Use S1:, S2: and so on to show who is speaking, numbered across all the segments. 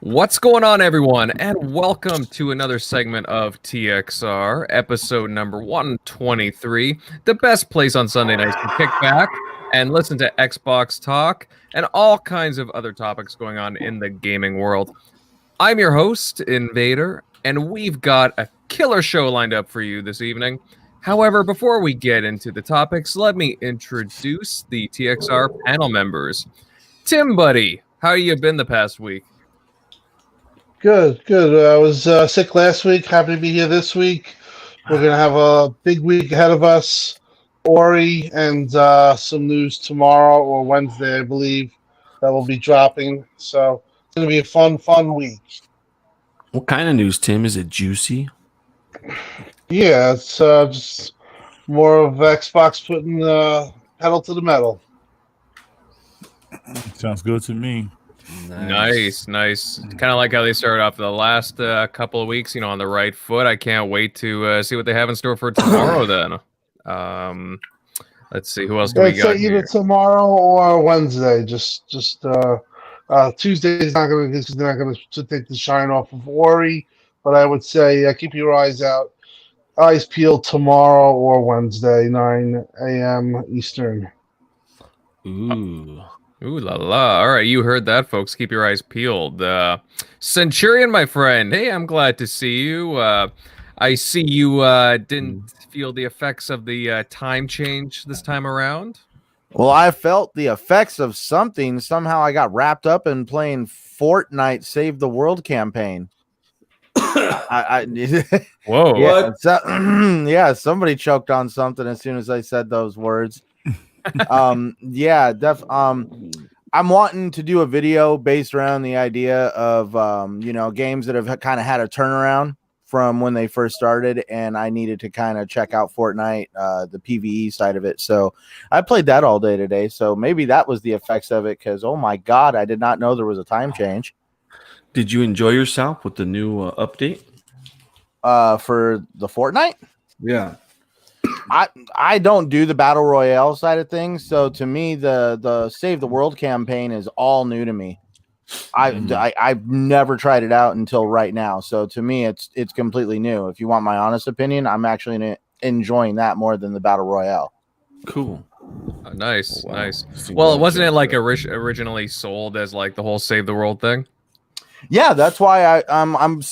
S1: What's going on, everyone, and welcome to another segment of TXR, episode number 123, the best place on Sunday nights to kick back and listen to Xbox talk and all kinds of other topics going on in the gaming world. I'm your host, Invader, and we've got a killer show lined up for you this evening. However, before we get into the topics, let me introduce the TXR panel members. Tim, buddy, how you been the past week?
S2: Good. I was sick last week. Happy to be here this week. We're going to have a big week ahead of us. Ori and some news tomorrow or Wednesday, I believe, that will be dropping. So it's going to be a fun week.
S3: What kind of news, Tim? Is it juicy?
S2: Yeah, it's just more of Xbox putting pedal to the metal.
S4: Sounds good to me.
S1: Nice. Kind of like how they started off the last couple of weeks, on the right foot. I can't wait to see what they have in store for tomorrow. Then, let's see who else do we got
S2: either
S1: here?
S2: tomorrow or Wednesday. Just Tuesday is not going to take the shine off of Ori, but I would say keep your eyes peeled tomorrow or Wednesday, 9 a.m. Eastern.
S1: Ooh la la. All right, you heard that, folks. Keep your eyes peeled. Centurion, my friend. Hey, I'm glad to see you. I see you didn't feel the effects of the time change this time around.
S5: Well, I felt the effects of something. Somehow I got wrapped up in playing Fortnite Save the World campaign.
S1: Whoa.
S5: Yeah, yeah, somebody choked on something as soon as I said those words. I'm wanting to do a video based around the idea of games that have kind of had a turnaround from when they first started, and I needed to kind of check out Fortnite, the PvE side of it. So I played that all day today. So maybe that was the effects of it, because oh my god, I did not know there was a time change.
S3: Did you enjoy yourself with the new update?
S5: For the Fortnite?
S3: Yeah.
S5: I don't do the battle royale side of things, so to me the Save the World campaign is all new to me. I've never tried it out until right now, so to me it's completely new. If you want my honest opinion, I'm actually enjoying that more than the battle royale.
S3: Cool.
S1: Nice. Well, wasn't it like originally sold as like the whole Save the World thing?
S5: Yeah, that's why I'm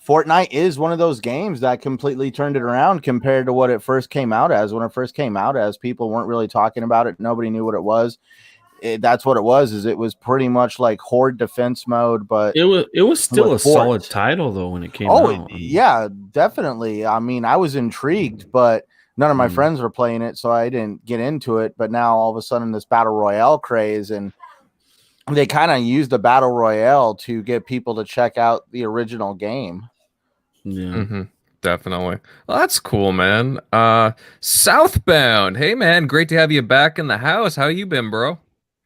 S5: Fortnite is one of those games that completely turned it around compared to what it first came out as. When it first came out as, people weren't really talking about it. Nobody knew what it was. That's what it was. It was pretty much like horde defense mode, but
S3: it was still a solid title though when it came out.
S5: Oh yeah, definitely. I mean, I was intrigued, but none of my friends were playing it, so I didn't get into it. But now all of a sudden, this battle royale craze, and they kind of used the battle royale to get people to check out the original game.
S3: Yeah,
S1: definitely. Well, that's cool, man. Southbound. Hey, man, great to have you back in the house. How you been, bro?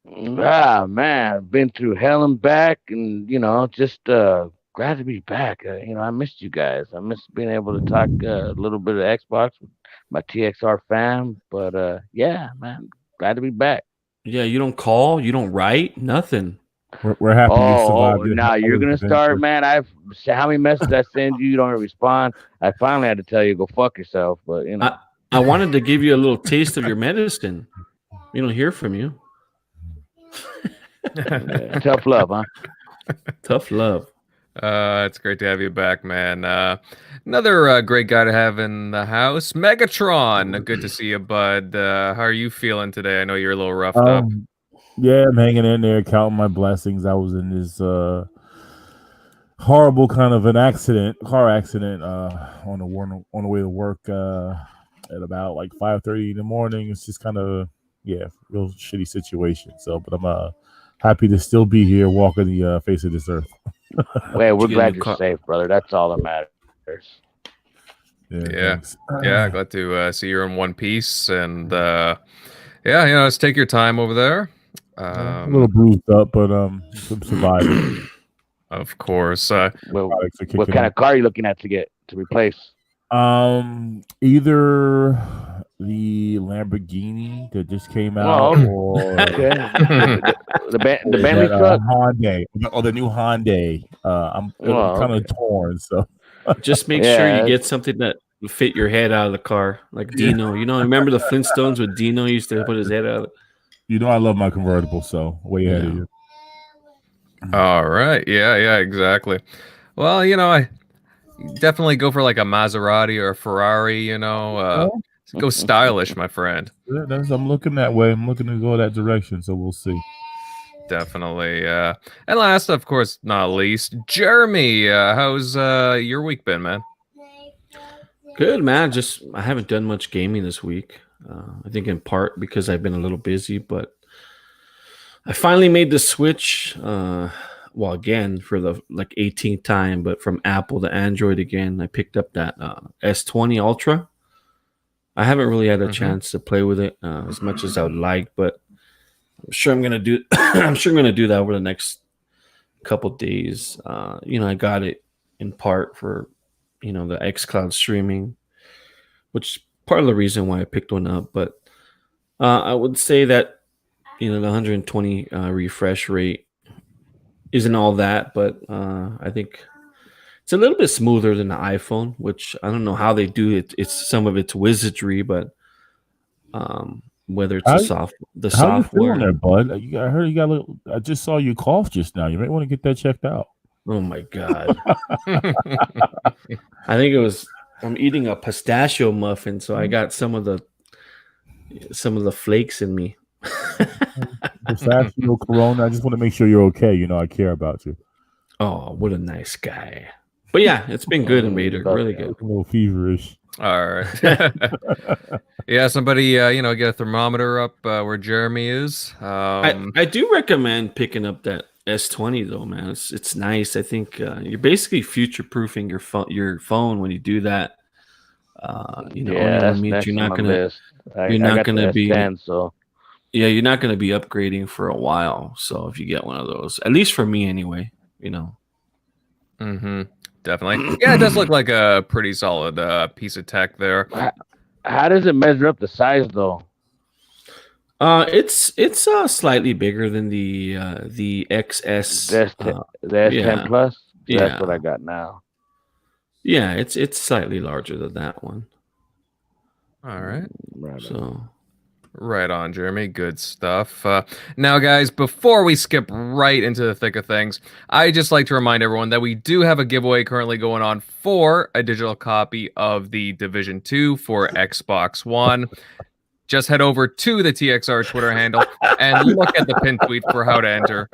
S6: Man, I've been through hell and back, and just glad to be back. I missed you guys. I missed being able to talk a little bit of Xbox with my TXR fam. But yeah, man, glad to be back.
S3: Yeah, you don't call, you don't write, nothing.
S4: We're happy you survived.
S6: Now you're gonna start, man. How many messages I send you, you don't respond. I finally had to tell you go fuck yourself, but
S3: I wanted to give you a little taste of your medicine. We don't hear from you.
S6: Tough love, huh?
S3: Tough love.
S1: It's great to have you back, man. Another great guy to have in the house, Megatron. Good to see you, bud. How are you feeling today? I know you're a little roughed up.
S4: Yeah, I'm hanging in there, counting my blessings. I was in this horrible kind of car accident, on the way to work at about like 5:30 in the morning. It's just kind of real shitty situation. So, but I'm happy to still be here, walking the face of this earth.
S6: Well, we're glad you're safe, brother. That's all that matters.
S1: Yeah. Glad to see you're in one piece, and let's take your time over there.
S4: A little bruised up, but I'm surviving.
S1: Of course.
S6: What kind of car are you looking at to replace?
S4: Either the Lamborghini that just came
S6: Oh,
S4: out,
S6: okay.
S4: or
S6: Okay. The
S4: or
S6: Bentley
S4: that
S6: truck.
S4: Hyundai, or the new Hyundai. I'm
S6: Oh,
S4: kind of
S6: okay.
S4: torn. So
S3: Just make sure you get something that will fit your head out of the car, like Dino. You know, remember the Flintstones with Dino used to put his head out?
S4: I love my convertible, so way ahead of
S3: Yeah.
S4: you.
S1: All right. Yeah, exactly. Well, I definitely go for like a Maserati or a Ferrari, go stylish, my friend.
S4: Yeah, I'm looking that way. I'm looking to go that direction, so we'll see.
S1: Definitely. And last, of course, not least, Jeremy. How's your week been, man?
S3: Good, man. I haven't done much gaming this week. I think in part because I've been a little busy, but I finally made the switch. Well, again for the 18th time, but from Apple to Android again. I picked up that S20 Ultra. I haven't really had a chance to play with it as much as I would like, but I'm sure I'm gonna do. I'm sure I'm gonna do that over the next couple days. I got it in part for the xCloud streaming, which is part of the reason why I picked one up. But I would say that the 120 refresh rate isn't all that, but I think it's a little bit smoother than the iPhone, which I don't know how they do it. It's some of its wizardry, but whether it's
S4: How you
S3: software.
S4: feeling there, bud? I heard you got a little. I just saw you cough just now. You might want to get that checked out.
S3: Oh my god! I think I'm eating a pistachio muffin, so I got some of the flakes in me.
S4: Pistachio Corona. I just want to make sure you're okay. I care about you.
S3: Oh, what a nice guy! But yeah, it's been good, Invader. Really good.
S4: A little feverish.
S1: All right. Yeah, somebody, get a thermometer up where Jeremy is.
S3: I do recommend picking up that S20 though, man. It's nice. I think you're basically future proofing your phone when you do that.
S6: That's next
S3: you're not
S6: on my
S3: gonna
S6: list.
S3: you're not gonna be
S6: S10, so
S3: you're not gonna be upgrading for a while. So if you get one of those, at least for me anyway,
S1: Definitely. Yeah, it does look like a pretty solid piece of tech there.
S6: How does it measure up the size though?
S3: It's slightly bigger than the XS.
S6: The S10 Plus.
S3: Yeah.
S6: That's what I got now.
S3: Yeah, it's slightly larger than that one.
S1: All right.
S3: So
S1: right on, Jeremy. Good stuff. Now, guys, before we skip right into the thick of things, I just like to remind everyone that we do have a giveaway currently going on for a digital copy of the Division 2 for Xbox One. Just head over to the TXR Twitter handle and look at the pin tweet for how to enter.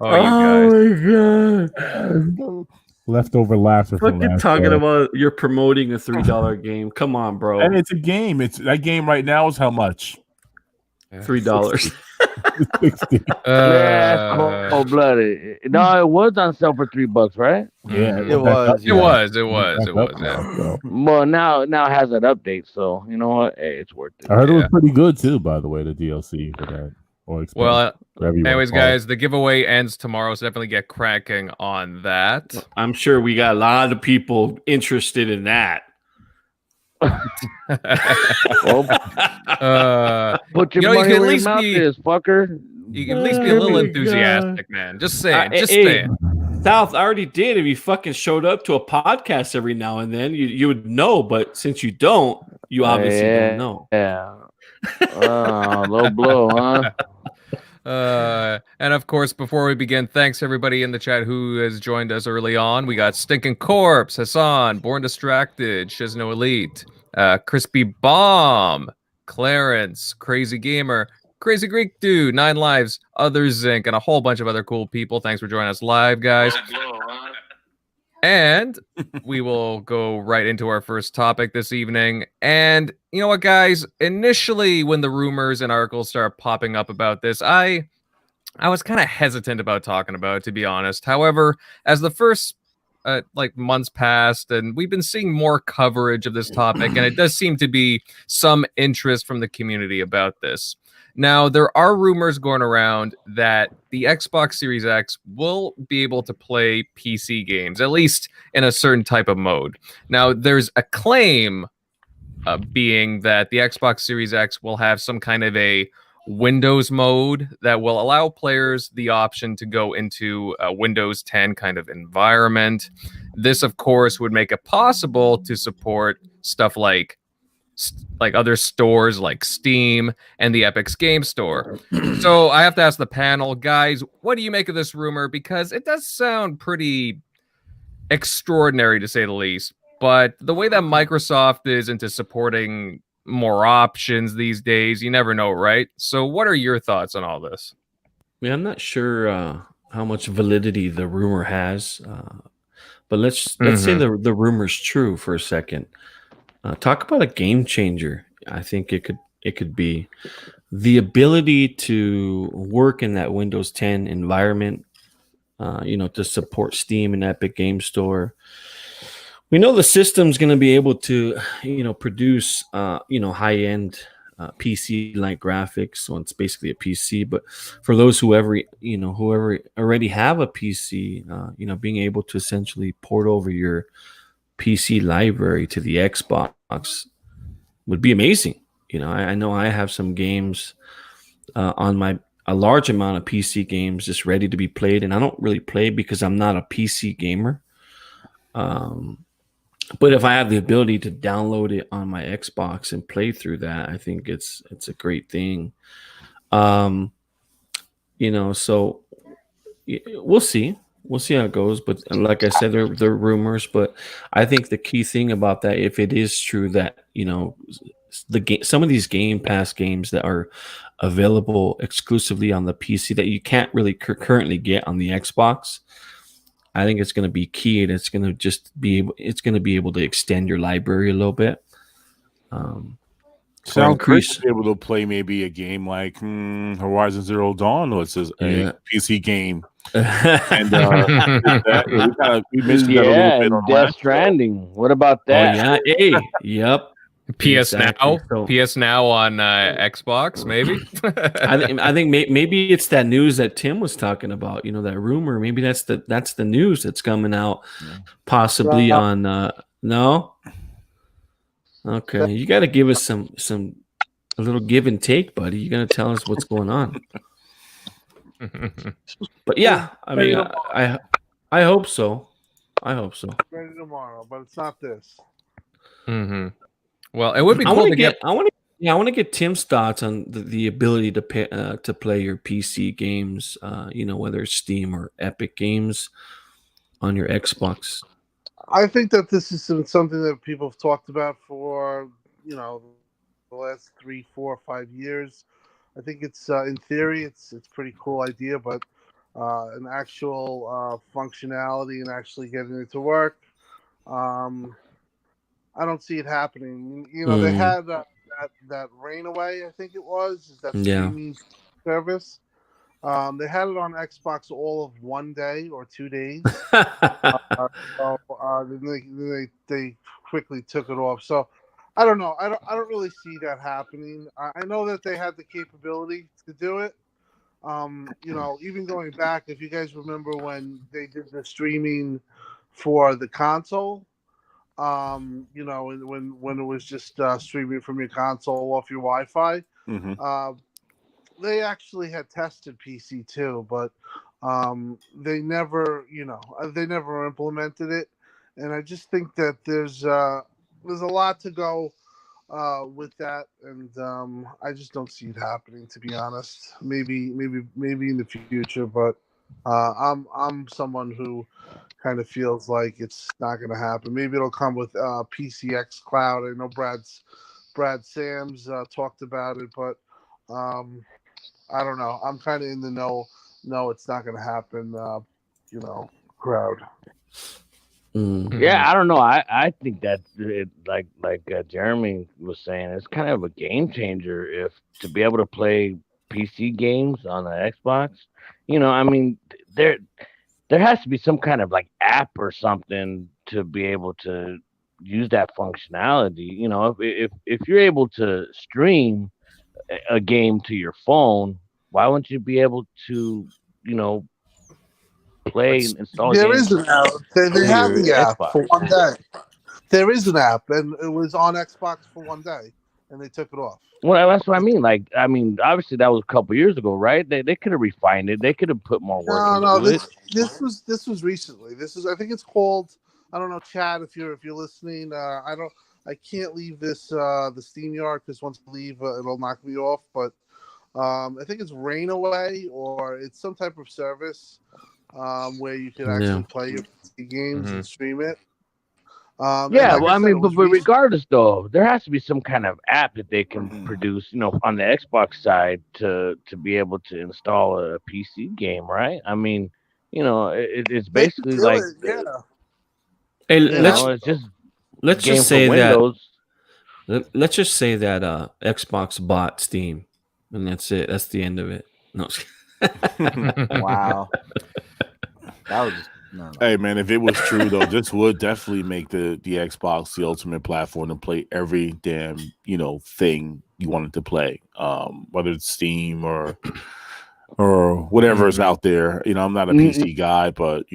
S3: Oh my god!
S4: Leftover laughter from
S3: Fucking talking about you're promoting a $3 game. Come on, bro.
S4: And it's a game. It's that game right now is how much?
S3: $3.
S6: That's cold blooded. No, it was on sale for $3, right?
S5: It
S4: Yeah,
S5: was.
S1: It was. Yeah.
S6: Well, now it has an update, so you know what? Hey, it's worth it.
S4: I heard it was pretty good too, by the way, the DLC for that.
S1: Well, anyways, guys, the giveaway ends tomorrow, so definitely get cracking on that.
S3: I'm sure we got a lot of people interested in that.
S6: Well, put your money where your mouth is, fucker.
S1: You can at least be a little enthusiastic, man. Just saying. Saying.
S3: South, I already did. If you fucking showed up to a podcast every now and then, you would know. But since you don't, you obviously don't know.
S6: Yeah. Low blow, huh?
S1: And of course, before we begin, thanks everybody in the chat who has joined us early on. We got Stinking Corpse, Hassan, Born Distracted, Shizno Elite, Crispy Bomb, Clarence, Crazy Gamer, Crazy Greek Dude, 9 Lives, Other Zinc, and a whole bunch of other cool people. Thanks for joining us live, guys. And we will go right into our first topic this evening. And you know what, guys? Initially, when the rumors and articles started popping up about this, I was kind of hesitant about talking about it, to be honest. However, as the first months passed, and we've been seeing more coverage of this topic, and it does seem to be some interest from the community about this. Now, there are rumors going around that the Xbox Series X will be able to play PC games, at least in a certain type of mode. Now, there's a claim being that the Xbox Series X will have some kind of a Windows mode that will allow players the option to go into a Windows 10 kind of environment. This, of course, would make it possible to support stuff like other stores like Steam and the Epic's Game Store. So I have to ask the panel, guys, what do you make of this rumor? Because it does sound pretty extraordinary to say the least. But the way that Microsoft is into supporting more options these days, you never know, right? So what are your thoughts on all this?
S3: Yeah, I'm not sure how much validity the rumor has, but let's say the rumor's true for a second. Talk about a game changer. I think it could be the ability to work in that Windows 10 environment. To support Steam and Epic Game Store. We know the system's going to be able to, produce, high-end PC-like graphics. So it's basically a PC. But for those whoever already have a PC, being able to essentially port over your PC library to the Xbox would be amazing. I know I have some games on a large amount of PC games just ready to be played, and I don't really play because I'm not a PC gamer. But if I have the ability to download it on my Xbox and play through that, I think it's a great thing. So we'll see. We'll see how it goes. But like I said, they're rumors. But I think the key thing about that, if it is true that some of these Game Pass games that are available exclusively on the PC that you can't really currently get on the Xbox, I think it's going to be key, and it's going to be able to extend your library a little bit.
S4: Sounds great to be able to play maybe a game like Horizon Zero Dawn, which is a PC game. And we mentioned that a little bit on
S6: Death Stranding. What about that?
S3: Oh yeah, hey, yep.
S1: PS Now on Xbox, maybe.
S3: I think maybe it's that news that Tim was talking about. That rumor. Maybe that's the news that's coming out, possibly on. No. Okay, you got to give us a little give and take, buddy. You got to tell us what's going on. But yeah, I mean, I hope so.
S2: Ready tomorrow, but it's not this.
S1: Mm-hmm. Well, it would be cool to get.
S3: I want to get Tim's thoughts on the ability to play your PC games. Whether it's Steam or Epic Games on your Xbox.
S2: I think that this is something that people have talked about for the last 3, 4, 5 years. I think it's in theory it's a pretty cool idea, but an actual functionality and actually getting it to work, I don't see it happening. They had that Rainaway, I think it was, is that streaming service. They had it on Xbox all of 1 day or 2 days. Then they quickly took it off. So I don't know. I don't really see that happening. I know that they had the capability to do it. Even going back, if you guys remember when they did the streaming for the console, when it was just streaming from your console off your Wi-Fi, they actually had tested PC too, but they never implemented it. And I just think that there's a lot to go with that, and I just don't see it happening, to be honest. Maybe in the future, but I'm someone who kind of feels like it's not going to happen. Maybe it'll come with PCX Cloud. I know Brad Sams talked about it, but I don't know. I'm kind of in the no, it's not going to happen, crowd.
S6: Yeah, I don't know. I think that like Jeremy was saying, it's kind of a game changer if to be able to play PC games on the Xbox. I mean, there has to be some kind of like app or something to be able to use that functionality. If you're able to stream a game to your phone, why wouldn't you be able to, play and install
S2: there
S6: games?
S2: Is an app. They have the app for 1 day. There is an app, and it was on Xbox for one day, and they took it off.
S6: Well, that's what I mean. Like, I mean, obviously that was a couple years ago, right? They could have refined it. They could have put more work into it.
S2: This was recently. I think it's called. I don't know, Chad. If you're listening, I can't leave this the SteamYard because once I leave, it'll knock me off. But I think it's Rainaway, or it's some type of service where you can actually play your PC games and stream it.
S6: Yeah, well, I mean, but regardless, though, there has to be some kind of app that they can produce, you know, on the Xbox side to be able to install a PC game, right? I mean, you know, it's basically like,
S3: hey,
S6: it's just
S3: let's
S6: game
S3: just say
S6: for Windows.
S3: let's just say that Xbox bought Steam, and that's it. That's the end of it. No.
S5: Wow. That was. No.
S7: Hey man, if it was true though, this would definitely make the Xbox the ultimate platform to play every damn thing you wanted to play, whether it's Steam or whatever is out there. I'm not a PC guy, but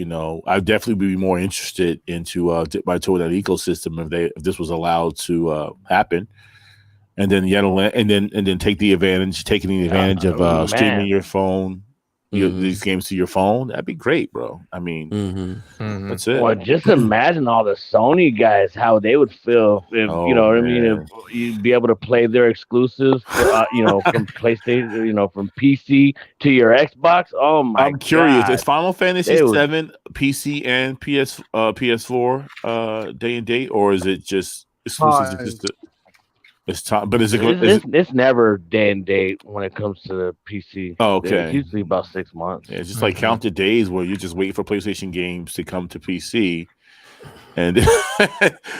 S7: I'd definitely be more interested into dip my toe in that ecosystem if this was allowed to happen, and then taking the advantage of streaming your phone. These games to your phone, that'd be great, bro. I mean, that's it.
S6: Well, just imagine all the Sony guys, how they would feel if what I mean, if you'd be able to play their exclusives, from PlayStation, from PC to your Xbox. Oh my!
S7: I'm curious.
S6: God.
S7: Is Final Fantasy VII PC and PS4 day and date, or is it just exclusive? It's time, but
S6: it's never day and date when it comes to the PC.
S7: Oh, okay.
S6: It's usually about 6 months.
S7: Yeah, it's just like counted days where you just wait for PlayStation games to come to PC, and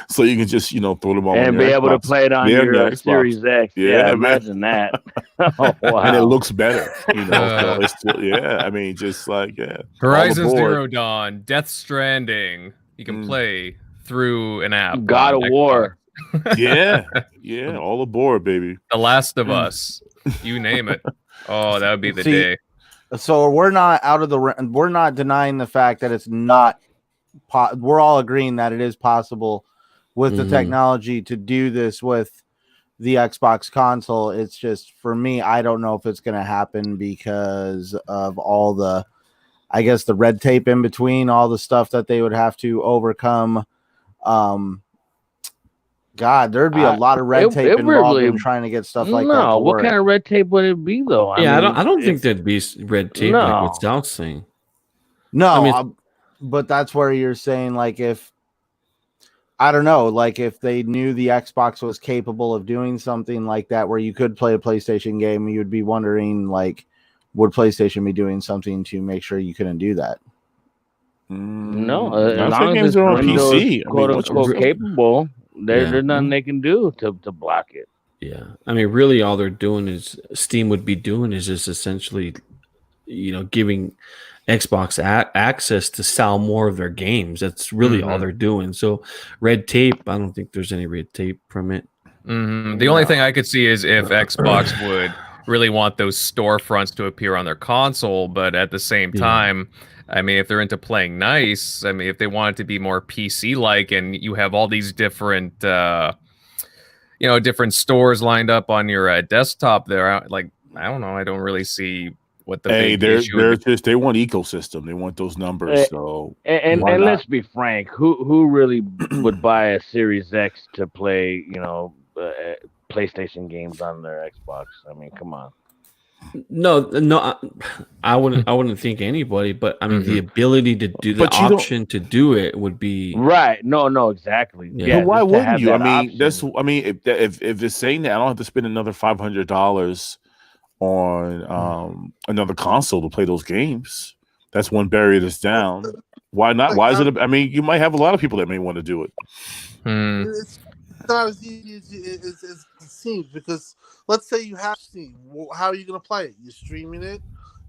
S7: so you can just throw them on
S6: and be able to play it on your Series X. Yeah, imagine that.
S7: Oh, wow. And it looks better. So it's still, I mean, just like
S1: Horizon Zero Dawn, Death Stranding. You can play through an app.
S6: God of War.
S7: Yeah, all aboard, baby.
S1: The Last of Us, you name it. Oh, that would be the day.
S5: So we're not we're not denying the fact that it's not. We're all agreeing that it is possible with the technology to do this with the Xbox console. It's just for me, I don't know if it's going to happen because of all the, I guess, the red tape in between, all the stuff that they would have to overcome. God, there'd be a lot of red tape involved in trying to get stuff like that.
S6: No, what kind of red tape would it be though?
S3: I don't think there'd be red tape like what South's saying.
S5: No, but that's where you're saying like if they knew the Xbox was capable of doing something like that, where you could play a PlayStation game, you'd be wondering like, would PlayStation be doing something to make sure you couldn't do that?
S6: No, as long as it's on PC, quote unquote capable. There's nothing they can do to block it.
S3: Yeah. I mean, really all they're doing is Steam would be doing is just essentially, giving Xbox access to sell more of their games. That's really all they're doing. So red tape, I don't think there's any red tape from it.
S1: The only thing I could see is if Xbox would really want those storefronts to appear on their console, but at the same time, I mean, if they're into playing nice, I mean, if they want it to be more PC-like, and you have all these different, different stores lined up on your desktop, there, like, I don't know, I don't really see what the big issue is.
S7: They want ecosystem, they want those numbers.
S6: And let's be frank, who really would buy a Series X to play, PlayStation games on their Xbox? I mean, come on.
S3: No, I wouldn't think anybody, but I mean the ability to do the option to do it would be
S6: right. No, exactly.
S7: Yeah, but why wouldn't you? I mean, if it's saying that I don't have to spend another $500 on another console to play those games. That's one barrier that's down. Why not? Why is it? I mean, you might have a lot of people that may want to do it.
S2: It's not as easy as it seems, because let's say you have Steam. Well, how are you going to play it? You're streaming it.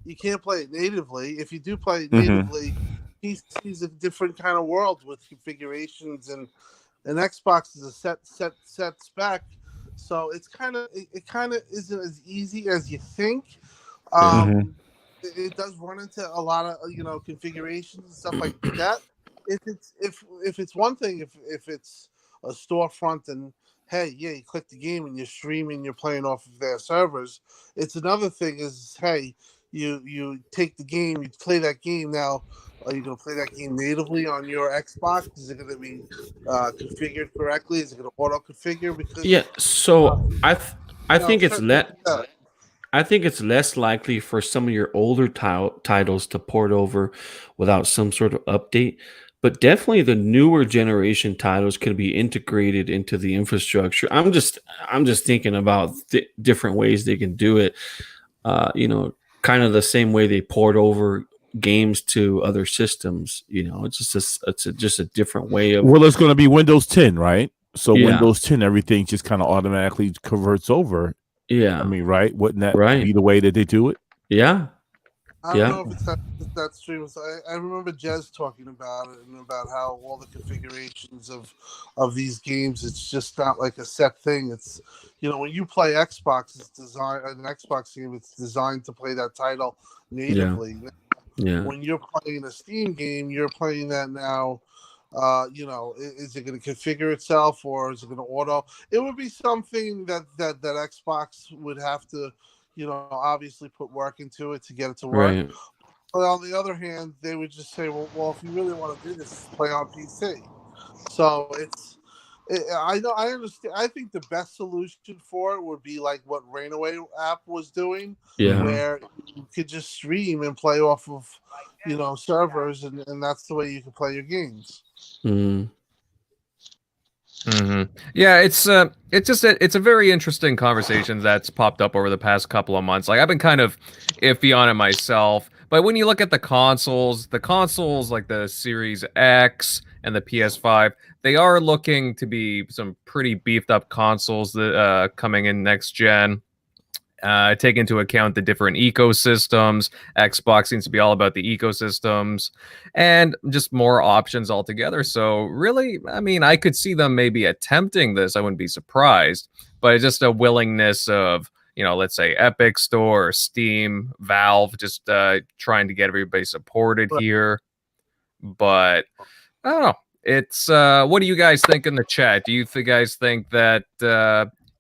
S2: You can't play it natively. If you do play it natively, PC's a different kind of world with configurations, and Xbox is a set spec. So it kind of isn't as easy as you think. It does run into a lot of configurations and stuff like that. If it's one thing, if it's a storefront and hey, yeah, you click the game and you're streaming, you're playing off of their servers. It's another thing is, hey, you take the game, you play that game. Now, are you going to play that game natively on your Xbox? Is it going to be configured correctly? Is it going to auto configure? Because
S3: Yeah. So I think it's I think it's less likely for some of your older titles to port over without some sort of update, but definitely the newer generation titles can be integrated into the infrastructure. I'm just thinking about different ways they can do it. Kind of the same way they port over games to other systems. It's just a different way of.
S4: Well, it's going to be Windows 10, right? So
S3: Yeah.
S4: Windows 10, everything just kind of automatically converts over.
S3: Yeah.
S4: I mean, right? Wouldn't that
S3: Right.
S4: be the way that they do it?
S3: Yeah.
S2: I don't know if it's that stream. I remember Jez talking about it and about how all the configurations of these games, it's just not like a set thing. It's when you play Xbox, it's designed an Xbox game. It's designed to play that title natively.
S3: Yeah.
S2: When you're playing a Steam game, you're playing that now. Is it going to configure itself or is it going to auto? It would be something that Xbox would have to, obviously put work into it to get it to work.
S3: Right.
S2: But on the other hand, they would just say, well, if you really want to do this, play on PC. So I understand. I think the best solution for it would be like what Rainaway app was doing, where you could just stream and play off of, servers, and that's the way you can play your games.
S3: Mm.
S1: Mm-hmm. Yeah, it's a very interesting conversation that's popped up over the past couple of months. Like I've been kind of iffy on it myself, but when you look at the consoles like the Series X and the PS5, they are looking to be some pretty beefed up consoles that coming in next gen. Take into account the different ecosystems. Xbox seems to be all about the ecosystems and just more options altogether. So really, I mean, I could see them maybe attempting this. I wouldn't be surprised, but it's just a willingness of, let's say Epic Store, Steam, Valve, just trying to get everybody supported here. But I don't know. It's what do you guys think in the chat? Do you guys think that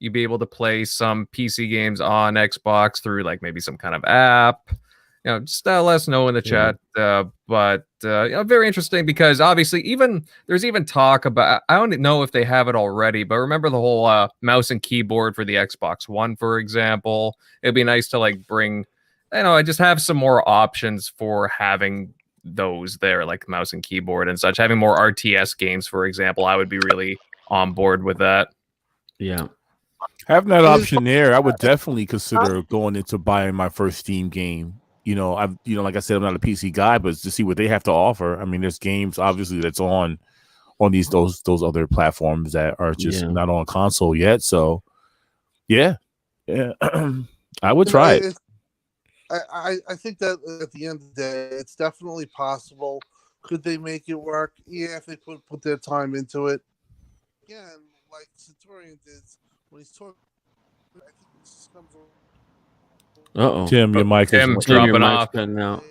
S1: you'd be able to play some PC games on Xbox through like maybe some kind of app? Just let us know in the chat. But very interesting because obviously there's even talk about, I don't know if they have it already, but remember the whole mouse and keyboard for the Xbox One, for example. It'd be nice to like bring, I just have some more options for having those there, like mouse and keyboard and such. Having more RTS games, for example, I would be really on board with that.
S3: Yeah.
S4: Having that option there, I would definitely consider going into buying my first Steam game. Like I said, I'm not a PC guy, but to see what they have to offer. I mean, there's games obviously that's on those other platforms that are just not on console yet. So, yeah, I would try it.
S2: I think that at the end of the day, it's definitely possible. Could they make it work? Yeah, if they put their time into it. Again, like Centurion did when he's talking, I think this just comes over.
S4: Tim, your mic is
S1: dropping off.
S3: Now.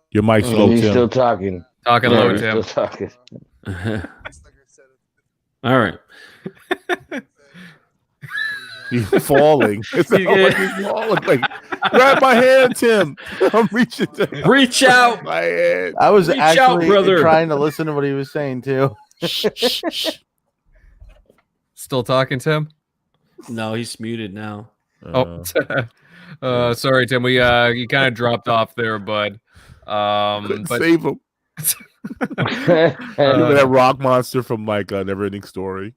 S4: Your mic's low,
S6: He's
S4: Tim.
S6: still talking.
S1: Talking low, Tim.
S6: Still talking.
S3: All right.
S4: He's falling. It's like he's falling. Like, grab my hand, Tim. I'm reaching.
S3: Reach out.
S4: My hand.
S5: I was
S3: Reach out,
S5: actually
S3: brother.
S5: trying to listen to what he was saying too.
S1: Still talking, Tim?
S3: No, he's muted now.
S1: Sorry, Tim. We you kind of dropped off there, bud.
S4: Couldn't
S1: But
S4: save him. Remember that rock monster from like Neverending Story?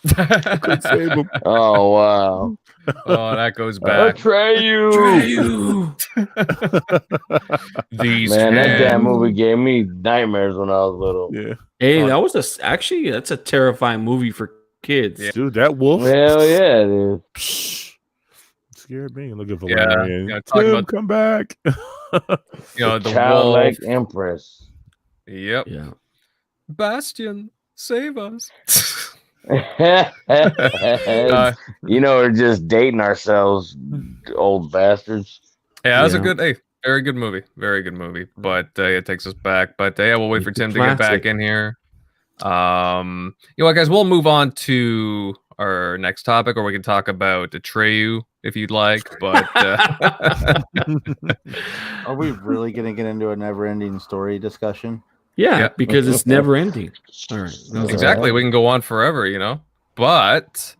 S4: Couldn't save him.
S6: Oh wow!
S1: Oh, that goes back.
S6: Atreyu.
S1: These
S6: Man, that
S1: hands.
S6: damn movie gave me nightmares when I was little.
S4: Yeah,
S3: Hey, that was that's a terrifying movie for kids.
S1: Yeah.
S4: dude, that wolf.
S6: Hell yeah, dude.
S4: Scared me. Looking for
S1: talk
S4: Tim,
S1: about
S4: come back.
S1: the
S6: Childlike
S1: wolf.
S6: Empress.
S1: Yep.
S3: Yeah.
S1: Bastion, save us.
S6: We're just dating ourselves, old bastards.
S1: Yeah, that was a very good movie. Very good movie. But it takes us back. But we'll wait for Tim to get back in here. You know what, guys? We'll move on to our next topic, or we can talk about Atreyu if you'd like. But
S5: Are we really going to get into a never-ending story discussion?
S3: Yeah, because it's never ending. All right.
S1: Exactly. We can go on forever, you know. But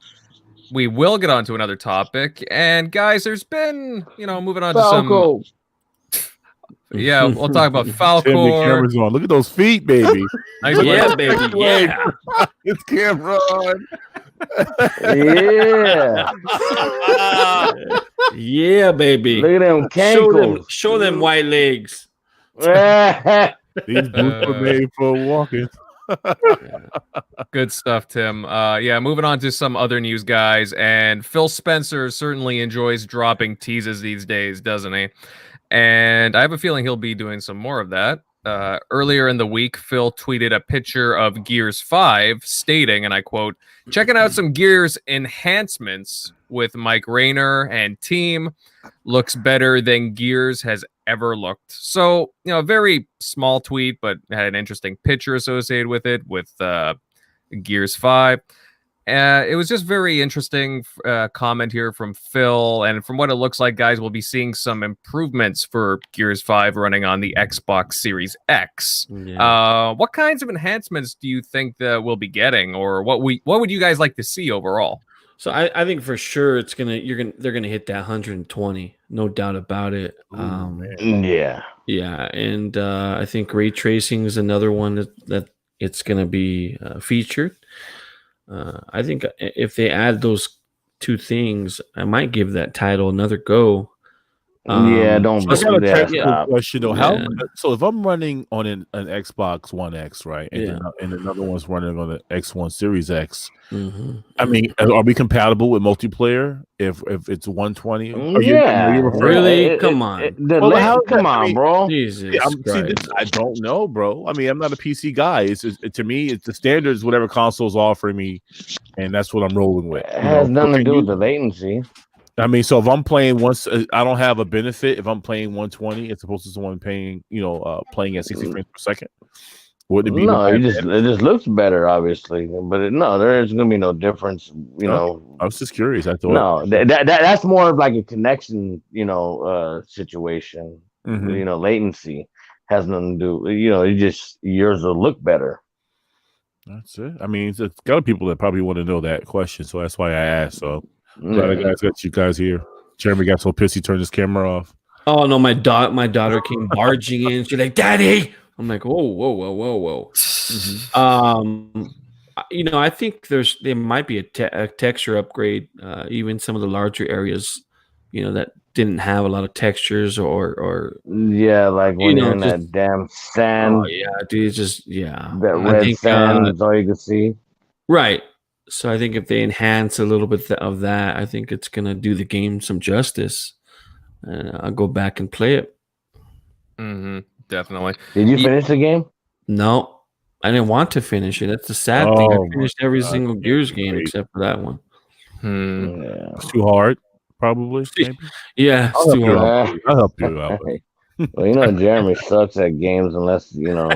S1: we will get on to another topic. And guys, there's been, moving on to some. Yeah, we'll talk about
S4: Tim, the
S1: Falcor.
S4: camera's on. Look at those feet, baby.
S1: Nice
S3: Yeah,
S1: leg.
S3: baby. Yeah.
S7: It's camera on.
S6: Yeah.
S3: Yeah, baby.
S6: Look at them cankles.
S3: Show them white legs.
S4: These boots were made for walking.
S1: Good stuff, Tim. Yeah, moving on to some other news, guys. And Phil Spencer certainly enjoys dropping teases these days, doesn't he? And I have a feeling he'll be doing some more of that. Earlier in the week, Phil tweeted a picture of Gears 5, stating, and I quote, "Checking out some Gears enhancements with Mike Rayner and team. Looks better than Gears has ever looked." So, a very small tweet, but had an interesting picture associated with it, with Gears 5. It was just very interesting comment here from Phil, and from what it looks like, guys, we'll be seeing some improvements for Gears 5 running on the Xbox Series X.
S3: Yeah.
S1: What kinds of enhancements do you think that we'll be getting, or what would you guys like to see overall?
S3: So I think for sure they're gonna hit that 120, no doubt about it.
S6: Yeah.
S3: Yeah, and I think ray tracing is another one that it's gonna be featured. I think if they add those two things, I might give that title another go.
S6: Yeah, don't.
S4: I got a
S6: Yeah,
S4: technical
S6: stop.
S4: question though.
S3: Yeah.
S4: So if I'm running on an Xbox One X, right, and another one's running on the X1 Series X, I mean, are we compatible with multiplayer if it's 120?
S6: Yeah.
S3: Really? Come on.
S6: Come on, bro.
S3: Jesus Christ.
S4: I don't know, bro. I mean, I'm not a PC guy. To me, it's the standards, whatever console's offering me, and that's what I'm rolling with.
S6: It has nothing to do with the latency.
S4: I mean, so if I'm playing once, I don't have a benefit. If I'm playing 120, it's opposed to someone playing at 60 frames per second. Wouldn't it be?
S6: No, it just looks better, obviously, but there is going to be no difference.
S4: I was just curious. I thought
S6: that's more of like a connection, situation.
S4: Mhm.
S6: Latency has nothing to do. Yours will look better.
S4: That's it. I mean, it's got people that probably want to know that question, so that's why I asked. So glad I got you guys here. Jeremy got so pissed he turned his camera off.
S3: Oh no, my daughter came barging in. She's like, "Daddy!" I'm like, "Whoa." I think there might be a texture upgrade. Even some of the larger areas, that didn't have a lot of textures or
S6: like when you're in that damn sand.
S3: Oh yeah, dude, it's just
S6: that red sand is all you can see.
S3: Right. So I think if they enhance a little bit of that, I think it's gonna do the game some justice. I'll go back and play it.
S1: Definitely.
S6: Did you finish the game?
S3: No, I didn't want to finish it. That's the sad thing. I finished every single Gears game except for that one.
S6: Yeah.
S4: It's too hard, probably. Maybe?
S3: Yeah, it's too hard.
S4: I'll help you out.
S6: Well, Jeremy sucks at games unless unless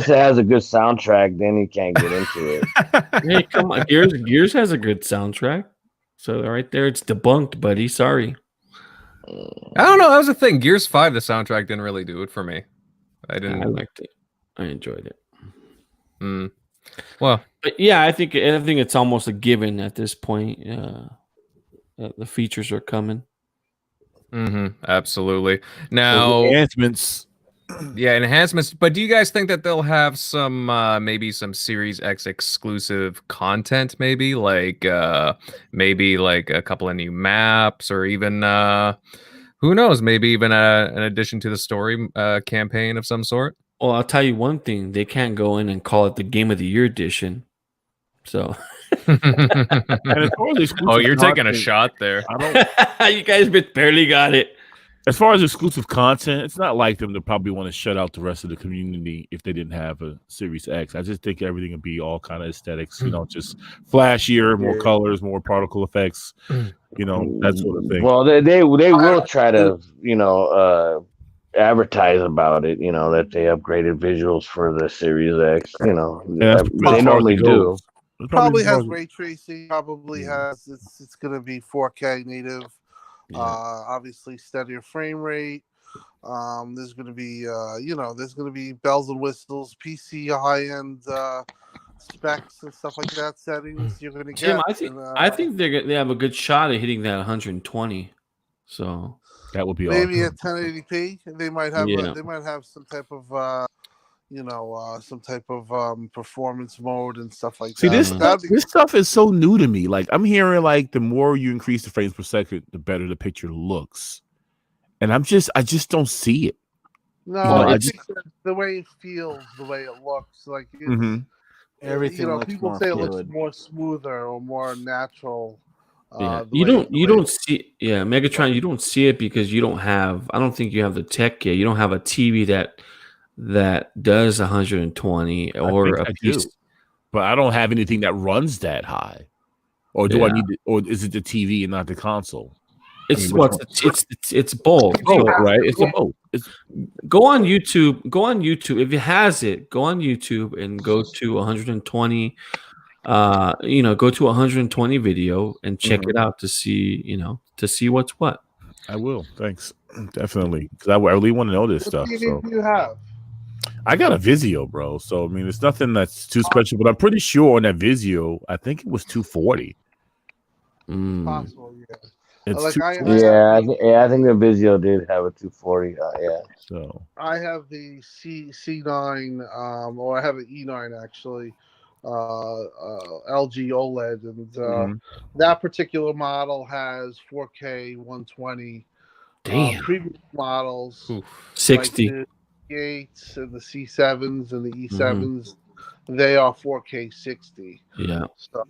S6: it has a good soundtrack, then he can't get into it.
S3: Hey, come on, Gears has a good soundtrack. So right there, it's debunked, buddy. Sorry.
S1: I don't know. That was the thing. Gears 5, the soundtrack didn't really do it for me. I
S3: liked it. I enjoyed it.
S1: Well,
S3: but yeah, I think it's almost a given at this point. The features are coming.
S1: Absolutely. Now,
S4: enhancements.
S1: Yeah, enhancements. But do you guys think that they'll have some maybe some Series X exclusive content? Maybe like a couple of new maps, or even who knows? Maybe even an addition to the story campaign of some sort.
S3: Well, I'll tell you one thing: they can't go in and call it the Game of the Year edition. So.
S1: You're taking a shot there.
S3: You guys barely got it.
S4: As far as exclusive content, it's not like them to probably want to shut out the rest of the community if they didn't have a Series X. I just think everything would be all kind of aesthetics, just flashier, more colors, more particle effects, that sort of thing.
S6: Well, they will try to, advertise about it. You know that they upgraded visuals for the Series X. You know,
S7: And that's
S6: they
S7: as far as
S6: normally
S7: it
S6: do.
S7: goes. It's
S2: Probably
S7: as far
S2: has
S7: as-
S2: ray tracing. Probably
S7: Yeah.
S2: has. It's going to be 4K native.
S3: Yeah.
S2: Obviously steadier frame rate. There's going to be there's going to be bells and whistles, PC high end specs and stuff like that. Settings you're going to
S3: Tim,
S2: get.
S3: I think they have a good shot at hitting that 120. So
S7: That would be
S2: maybe
S7: awesome.
S2: at 1080p they might have
S3: Yeah.
S2: they might have some type of performance mode and stuff like
S7: See,
S2: that.
S7: this
S2: But
S7: stuff,
S2: that'd be
S7: this stuff is so new to me. Like I'm hearing like the more you increase the frames per second, the better the picture looks. And I just don't see it.
S2: no.
S7: You know,
S2: I
S7: I
S2: think that the way it feels, the way it looks, like it's
S7: Mhm.
S5: Everything looks
S2: people
S5: more
S2: say it
S5: fluid.
S2: looks more smoother or more natural.
S3: Yeah,
S2: The
S3: you
S2: way-
S3: don't
S2: the way-
S3: see Megatron. You don't see it because you don't have. I don't think you have the tech yet. You don't have a TV that does 120 or
S7: think
S3: a
S7: I do.
S3: piece.
S7: But I don't have anything that runs that high. Or do I
S3: Yeah.
S7: need it, or is it the TV and not the console?
S3: It's
S7: mean,
S3: what
S7: which
S3: it's both.
S7: Both,
S3: So
S7: right? It's a both. It's
S3: go on YouTube. Go on YouTube if it has it. Go on YouTube and go to 120. Go to 120 video and check
S7: Mhm.
S3: it out to see what's what.
S7: I will. Thanks. Definitely. Because I really want to know this
S2: What
S7: stuff.
S2: TV
S7: So
S2: do you have?
S7: I got a Vizio, bro. So I mean, it's nothing that's too special, but I'm pretty sure on that Vizio, I think it was 240.
S3: Mm.
S2: Possible, yeah.
S7: It's
S2: Like I
S6: think the Vizio did have a 240. Yeah.
S7: so
S2: I have the C9, or I have an E9 actually, LG OLED, and
S7: Mhm.
S2: that particular model has 4K 120.
S3: Damn.
S2: Previous models,
S1: Oof.
S3: 60.
S2: like the E8s and the C7s and the E7s, they are 4K 60.
S3: Yeah.
S2: So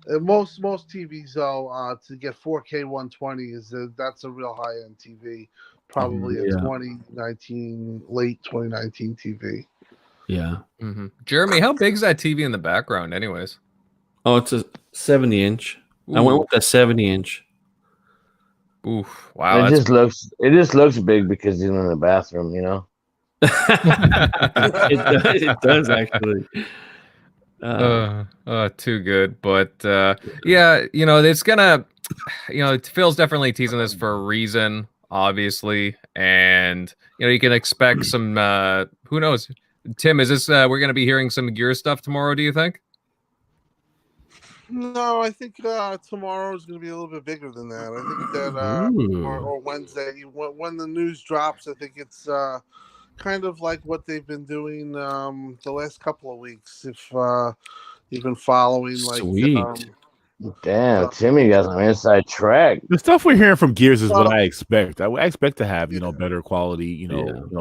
S2: and most TVs though, to get 4K 120 that's a real high end TV, probably a
S3: Yeah.
S2: 2019 late 2019 TV.
S3: Yeah.
S1: Mhm. Jeremy, how big is that TV in the background, anyways?
S3: Oh, it's a 70-inch. I went with a 70-inch.
S1: Oof! Wow,
S6: It just looks big because he's in the bathroom. You know.
S3: It does actually.
S1: Too good. But yeah, it's gonna, Phil's definitely teasing this for a reason, obviously, and you can expect some. Who knows? Tim, is this we're gonna be hearing some Gear stuff tomorrow? Do you think?
S2: No, I think tomorrow is going to be a little bit bigger than that. I think that or Wednesday when the news drops, I think it's kind of like what they've been doing the last couple of weeks. If you've been following,
S3: Sweet.
S6: Damn, Timmy got some inside track.
S7: The stuff we're hearing from Gears is what I expect. I expect to have better quality,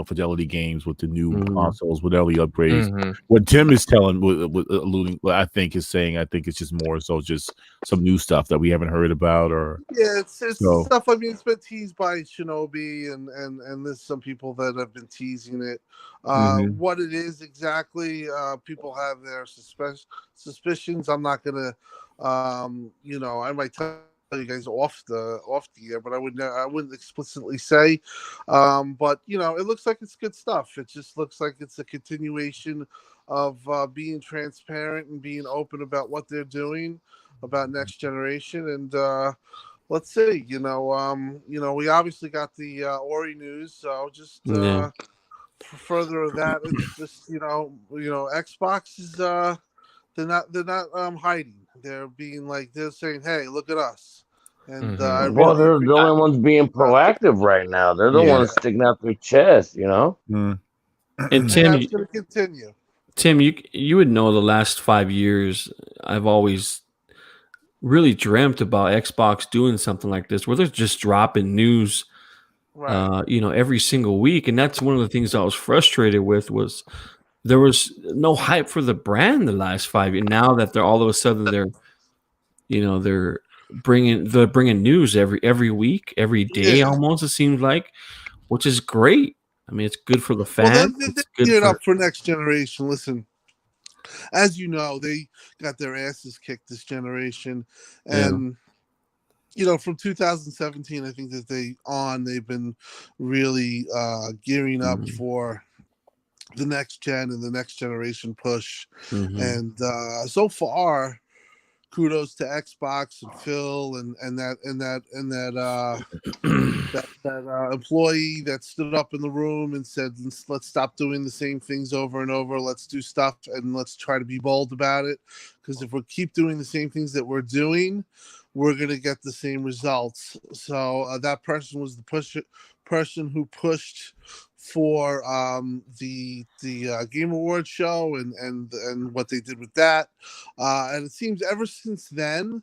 S7: fidelity games with the new consoles, with early upgrades. What Tim is alluding, what I think is saying, I think it's just more so just some new stuff that we haven't heard about, or
S2: it's stuff. I mean, it's been teased by Shinobi, and there's some people that have been teasing it. What it is exactly, people have their suspicions. I'm not gonna. I might tell you guys off the air, but I wouldn't explicitly say. But it looks like it's good stuff. It just looks like it's a continuation of being transparent and being open about what they're doing about next generation. And let's see. We obviously got the Ori news, so just further of that, it's just Xbox is they're not hiding. They're being they're saying, "Hey, look at us." And
S6: they're the only ones being proactive right now. They're the ones sticking out their chest,
S3: And
S2: Tim, that's going to continue.
S3: Tim, you would know the last 5 years, I've always really dreamt about Xbox doing something like this, where they're just dropping news, every single week. And that's one of the things I was frustrated with was there was no hype for the brand the last 5 years. Now that they're all of a sudden they're bringing news every week, every day almost, it seems like, which is great. I mean, it's good for the fans.
S2: Well,
S3: it's
S2: they're
S3: good
S2: geared up for next generation. Listen, as you know, they got their asses kicked this generation, and from 2017, I think that they've been really gearing up for the next gen and the next generation push. And so far, kudos to Xbox and Phil and that employee that stood up in the room and said, let's stop doing the same things over and over. Let's do stuff and let's try to be bold about it. Because if we keep doing the same things that we're doing, we're going to get the same results. So that person was the person who pushed for the Game Awards show and what they did with that. And it seems ever since then,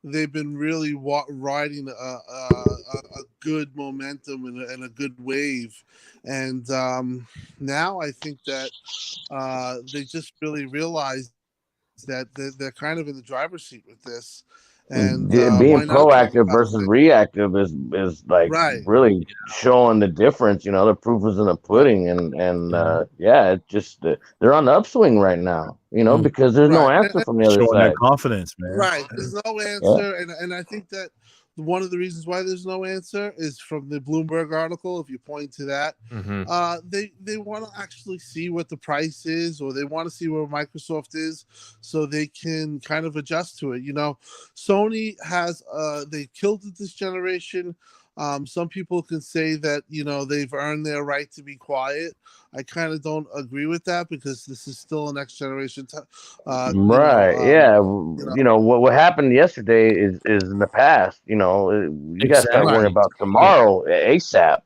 S2: they've been really riding a good momentum and a good wave. And now I think that they just really realize that they're kind of in the driver's seat with this. And
S6: being
S2: why not talk
S6: proactive
S2: about
S6: versus
S2: it?
S6: reactive is like
S2: Right.
S6: really showing the difference. The proof is in the pudding, and it just they're on the upswing right now. Because there's no
S2: Right.
S6: answer from the other
S4: Showing
S6: side.
S4: that confidence, man.
S2: Right. There's no answer. And I think that one of the reasons why there's no answer is from the Bloomberg article. If you point to that, they want to actually see what the price is, or they want to see where Microsoft is, so they can kind of adjust to it. Sony has they killed it this generation. Some people can say that they've earned their right to be quiet. I kind of don't agree with that, because this is still a next generation.
S6: Right? What happened yesterday is in the past. You got to start worrying about tomorrow ASAP.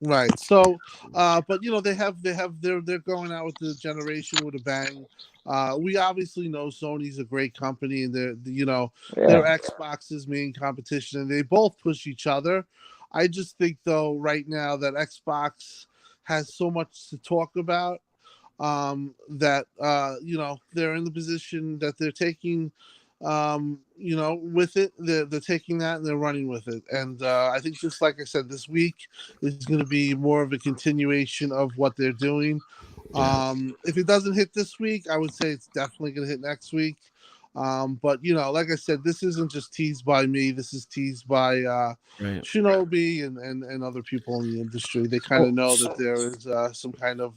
S2: Right. So, but they're going out with the generation with a bang. We obviously know Sony's a great company, and they're Xbox's main competition, and they both push each other. I just think, though, right now that Xbox has so much to talk about, that they're in the position that they're taking. With it, they're taking that and they're running with it. And I think, just like I said, this week is going to be more of a continuation of what they're doing. If it doesn't hit this week, I would say it's definitely going to hit next week. But like I said, this isn't just teased by me. This is teased by Shinobi and other people in the industry. They kind of know that there is some kind of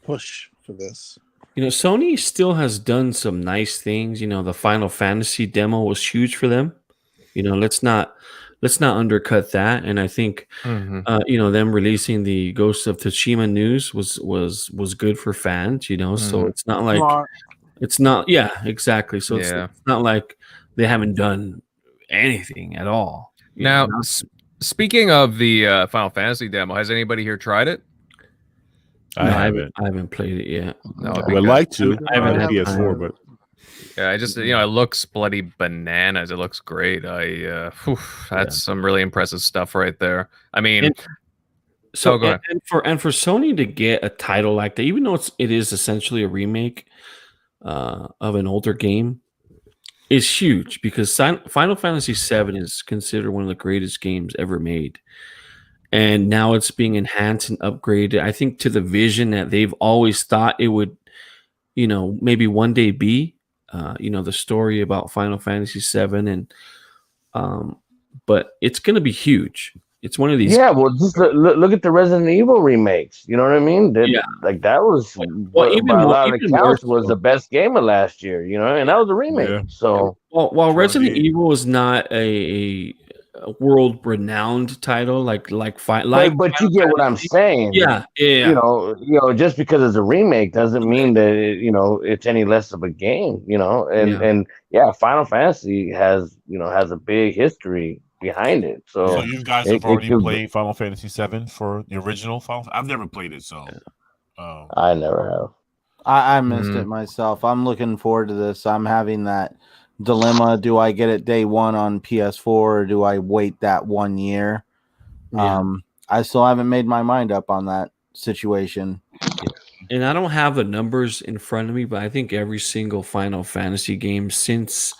S2: push for this.
S3: Sony still has done some nice things. The Final Fantasy demo was huge for them. Let's not undercut that. And I think them releasing the Ghosts of Tsushima news was good for fans. So it's not like exactly. So it's not like they haven't done anything at all.
S1: Now, speaking of the Final Fantasy demo, has anybody here tried it?
S3: I haven't played it yet.
S1: No,
S4: I would like to.
S3: I haven't had
S4: PS4,
S3: time.
S4: but
S1: yeah, I just it looks bloody bananas. It looks great. That's some really impressive stuff right there. I mean,
S3: go
S1: ahead.
S3: And for Sony to get a title like that, even though it is essentially a remake of an older game, is huge, because Final Fantasy VII is considered one of the greatest games ever made. And now it's being enhanced and upgraded, I think, to the vision that they've always thought it would, maybe one day be, the story about Final Fantasy VII. And, but it's going to be huge. It's one of these.
S6: Yeah, well, just look at the Resident Evil remakes. You know what I mean? Like that was, by a lot of accounts, was the best game of last year. And that was a remake.
S4: Yeah.
S6: So,
S3: while Resident Evil is not a world-renowned title, but
S6: you get what I'm saying.
S3: Yeah.
S6: Just because it's a remake doesn't mean that it's any less of a game. And Final Fantasy has a big history behind it. So
S8: you guys have already played Final Fantasy VII for the original Final. I've never played it, so
S6: I never have.
S5: I missed it myself. I'm looking forward to this. I'm having that dilemma. Do I get it day one on PS4, or do I wait that 1 year? I still haven't made my mind up on that situation.
S3: And I don't have the numbers in front of me, but I think every single Final Fantasy game since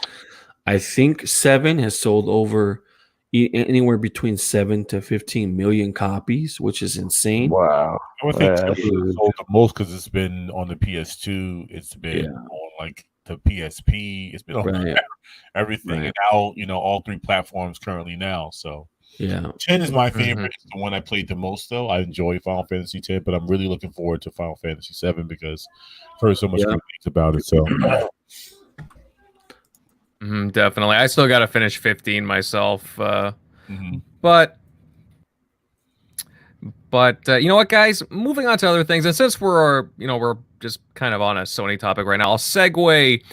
S3: I think 7 has sold over anywhere between 7 to 15 million copies, which is insane.
S6: Wow.
S8: I would think sold the most because it's been on the PS2. It's been on like to PSP. It's been on
S3: Right.
S8: everything,
S3: Right.
S8: and now all 3 platforms currently now. So
S3: Yeah.
S8: 10 is my favorite. It's the one I played the most, though. I enjoy Final Fantasy 10, but I'm really looking forward to Final Fantasy 7 because I've heard so much good things about it. So
S1: Definitely. I still got to finish 15 myself.
S8: Mhm.
S1: But you know what, guys? Moving on to other things, and since we're just kind of on a Sony topic right now, I'll segue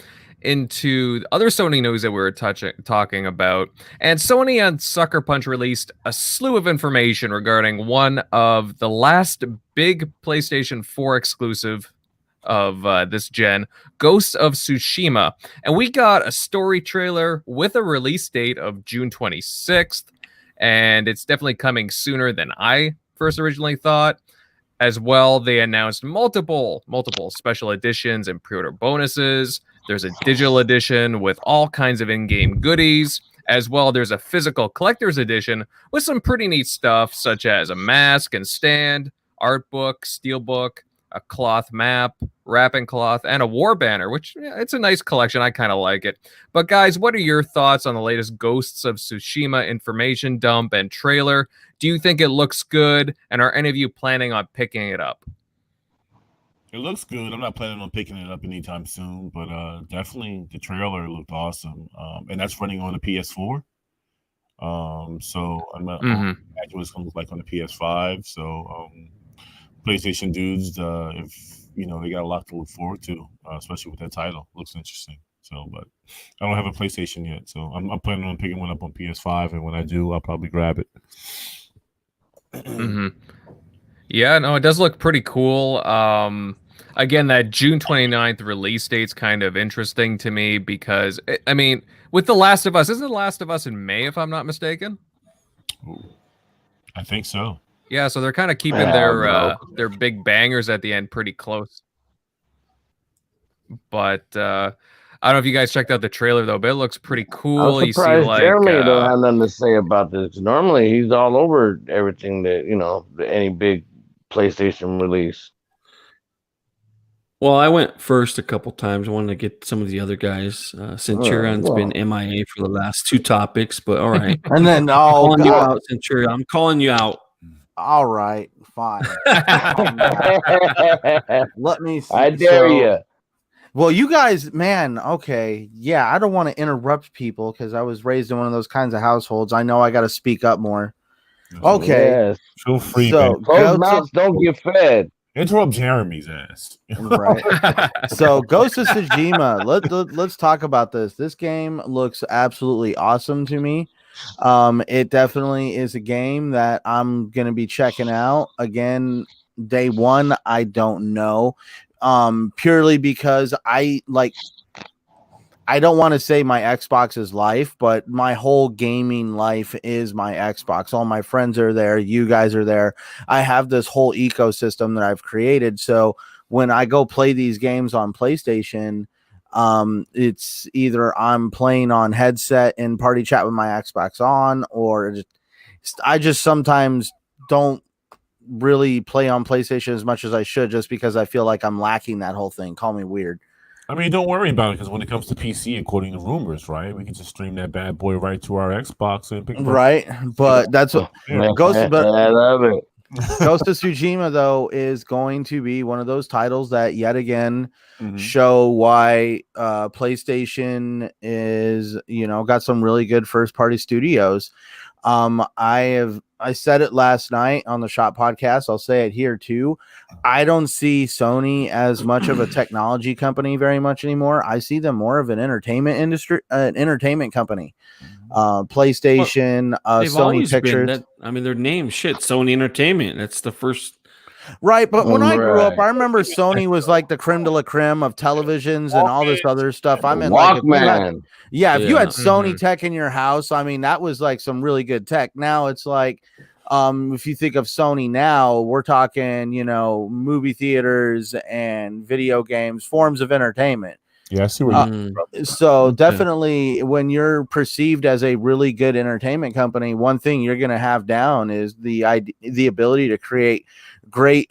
S1: into other Sony news that we were talking about. And Sony and Sucker Punch released a slew of information regarding one of the last big PlayStation 4 exclusive of this gen, Ghosts of Tsushima. And we got a story trailer with a release date of June 26th. And it's definitely coming sooner than I first originally thought. As well, they announced multiple special editions and pre-order bonuses. There's a digital edition with all kinds of in-game goodies. As well, there's a physical collector's edition with some pretty neat stuff, such as a mask and stand, art book, steelbook, a cloth map, wrapping cloth, and a war banner, which it's a nice collection. I kind of like it. But guys, what are your thoughts on the latest Ghosts of Tsushima information dump and trailer? Do you think it looks good? And are any of you planning on picking it up?
S8: It looks good. I'm not planning on picking it up anytime soon, but definitely the trailer looked awesome. And that's running on the PS4. So I'm not imagine what it's going to look like on the PS5. So PlayStation dudes, if they got a lot to look forward to, especially with that title. Looks interesting. So, but I don't have a PlayStation yet, so I'm planning on picking one up on PS5, and when I do, I'll probably grab it.
S1: Yeah, no, it does look pretty cool. Again, that June 29th release date's kind of interesting to me because, I mean, with The Last of Us, isn't The Last of Us in May, if I'm not mistaken?
S8: Ooh, I think so.
S1: Yeah, so they're kind of keeping their big bangers at the end pretty close. But I don't know if you guys checked out the trailer though, but it looks pretty cool.
S6: I'm surprised Jeremy don't have nothing to say about this. Normally, he's all over everything that any big PlayStation release.
S3: Well, I went first a couple times. I wanted to get some of the other guys. Centurion's been MIA for the last 2 topics, but all right.
S5: And then
S3: I'm calling you out, Centurion. I'm calling you out.
S5: All right, fine. Let me see.
S6: I dare you.
S5: Well, you guys, man, okay. Yeah, I don't want to interrupt people because I was raised in one of those kinds of households. I know I got to speak up more. Okay.
S6: Yes.
S8: Feel free,
S5: So,
S8: man.
S6: Closed mouths don't get fed.
S8: Interrupt Jeremy's ass.
S5: Right. So, Ghost of Tsushima. Let's talk about this. This game looks absolutely awesome to me. It definitely is a game that I'm gonna be checking out again. Day one, I don't know. Purely because I don't want to say my Xbox is life, but my whole gaming life is my Xbox. All my friends are there. You guys are there. I have this whole ecosystem that I've created. So when I go play these games on PlayStation, it's either I'm playing on headset and party chat with my Xbox on, or I just sometimes don't really play on PlayStation as much as I should, just because I feel like I'm lacking that whole thing. Call me weird.
S8: I mean, don't worry about it, because when it comes to PC, according to rumors, right, we can just stream that bad boy right to our Xbox and pick
S5: right. But that's what Ghost. But
S6: I love it.
S5: Ghost of Tsushima, though, is going to be one of those titles that yet again show why PlayStation is, got some really good first party studios. I said it last night on the Shop podcast. I'll say it here too. I don't see Sony as much of a technology company very much anymore. I see them more of an entertainment company. PlayStation, Sony Pictures.
S3: Their name, Sony Entertainment. That's the first.
S5: Right, but when I grew up, I remember Sony was like the creme de la creme of televisions and all this other stuff. I mean,
S6: Walkman.
S5: If you had Sony tech in your house, I mean, that was like some really good tech. Now it's like, if you think of Sony now, we're talking, movie theaters and video games, forms of entertainment.
S4: Yeah, I see where
S5: So
S3: Okay.
S5: definitely when you're perceived as a really good entertainment company, one thing you're going to have down is the ability to create great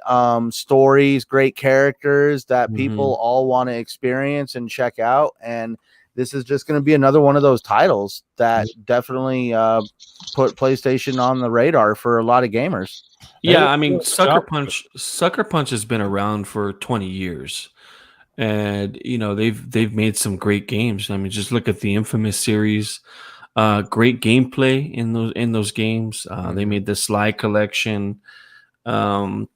S5: stories, great characters that people all want to experience and check out. And this is just going to be another one of those titles that definitely put PlayStation on the radar for a lot of gamers.
S3: Yeah, I mean, Sucker Punch has been around for 20 years. And they've made some great games. I mean, just look at the Infamous series. Great gameplay in those games. They made the Sly collection, and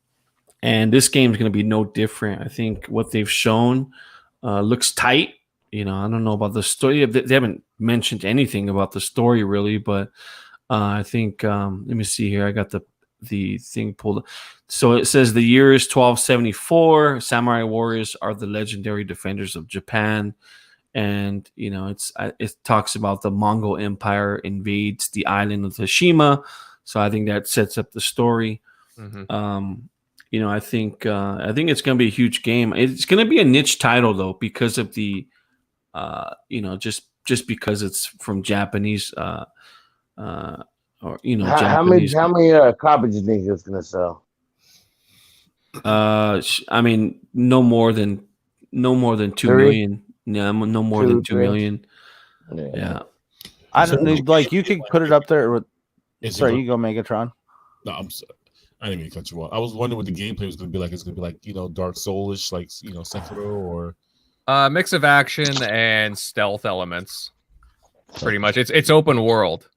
S3: this game is going to be no different. I think what they've shown looks tight. I don't know about the story. They haven't mentioned anything about the story really, but I think let me see here. I got the thing pulled up. So it says the year is 1274. Samurai warriors are the legendary defenders of Japan, and it talks about the Mongol Empire invades the island of Tsushima. So I think that sets up the story. I think it's going to be a huge game. It's going to be a niche title though because of the just because it's from Japanese. Or Japanese.
S6: How many copies do you think it's gonna sell?
S3: I mean, no more than 2 million. Yeah, no more than 2 million. Yeah.
S5: I don't know. Like you could put it up there with. Sorry, you go, Megatron.
S8: No, I'm sorry. I didn't mean to cut you off. I was wondering what the gameplay was going to be like. It's going to be like Dark Soulish, like Sekiro, or
S1: mix of action and stealth elements. Pretty much, it's open world.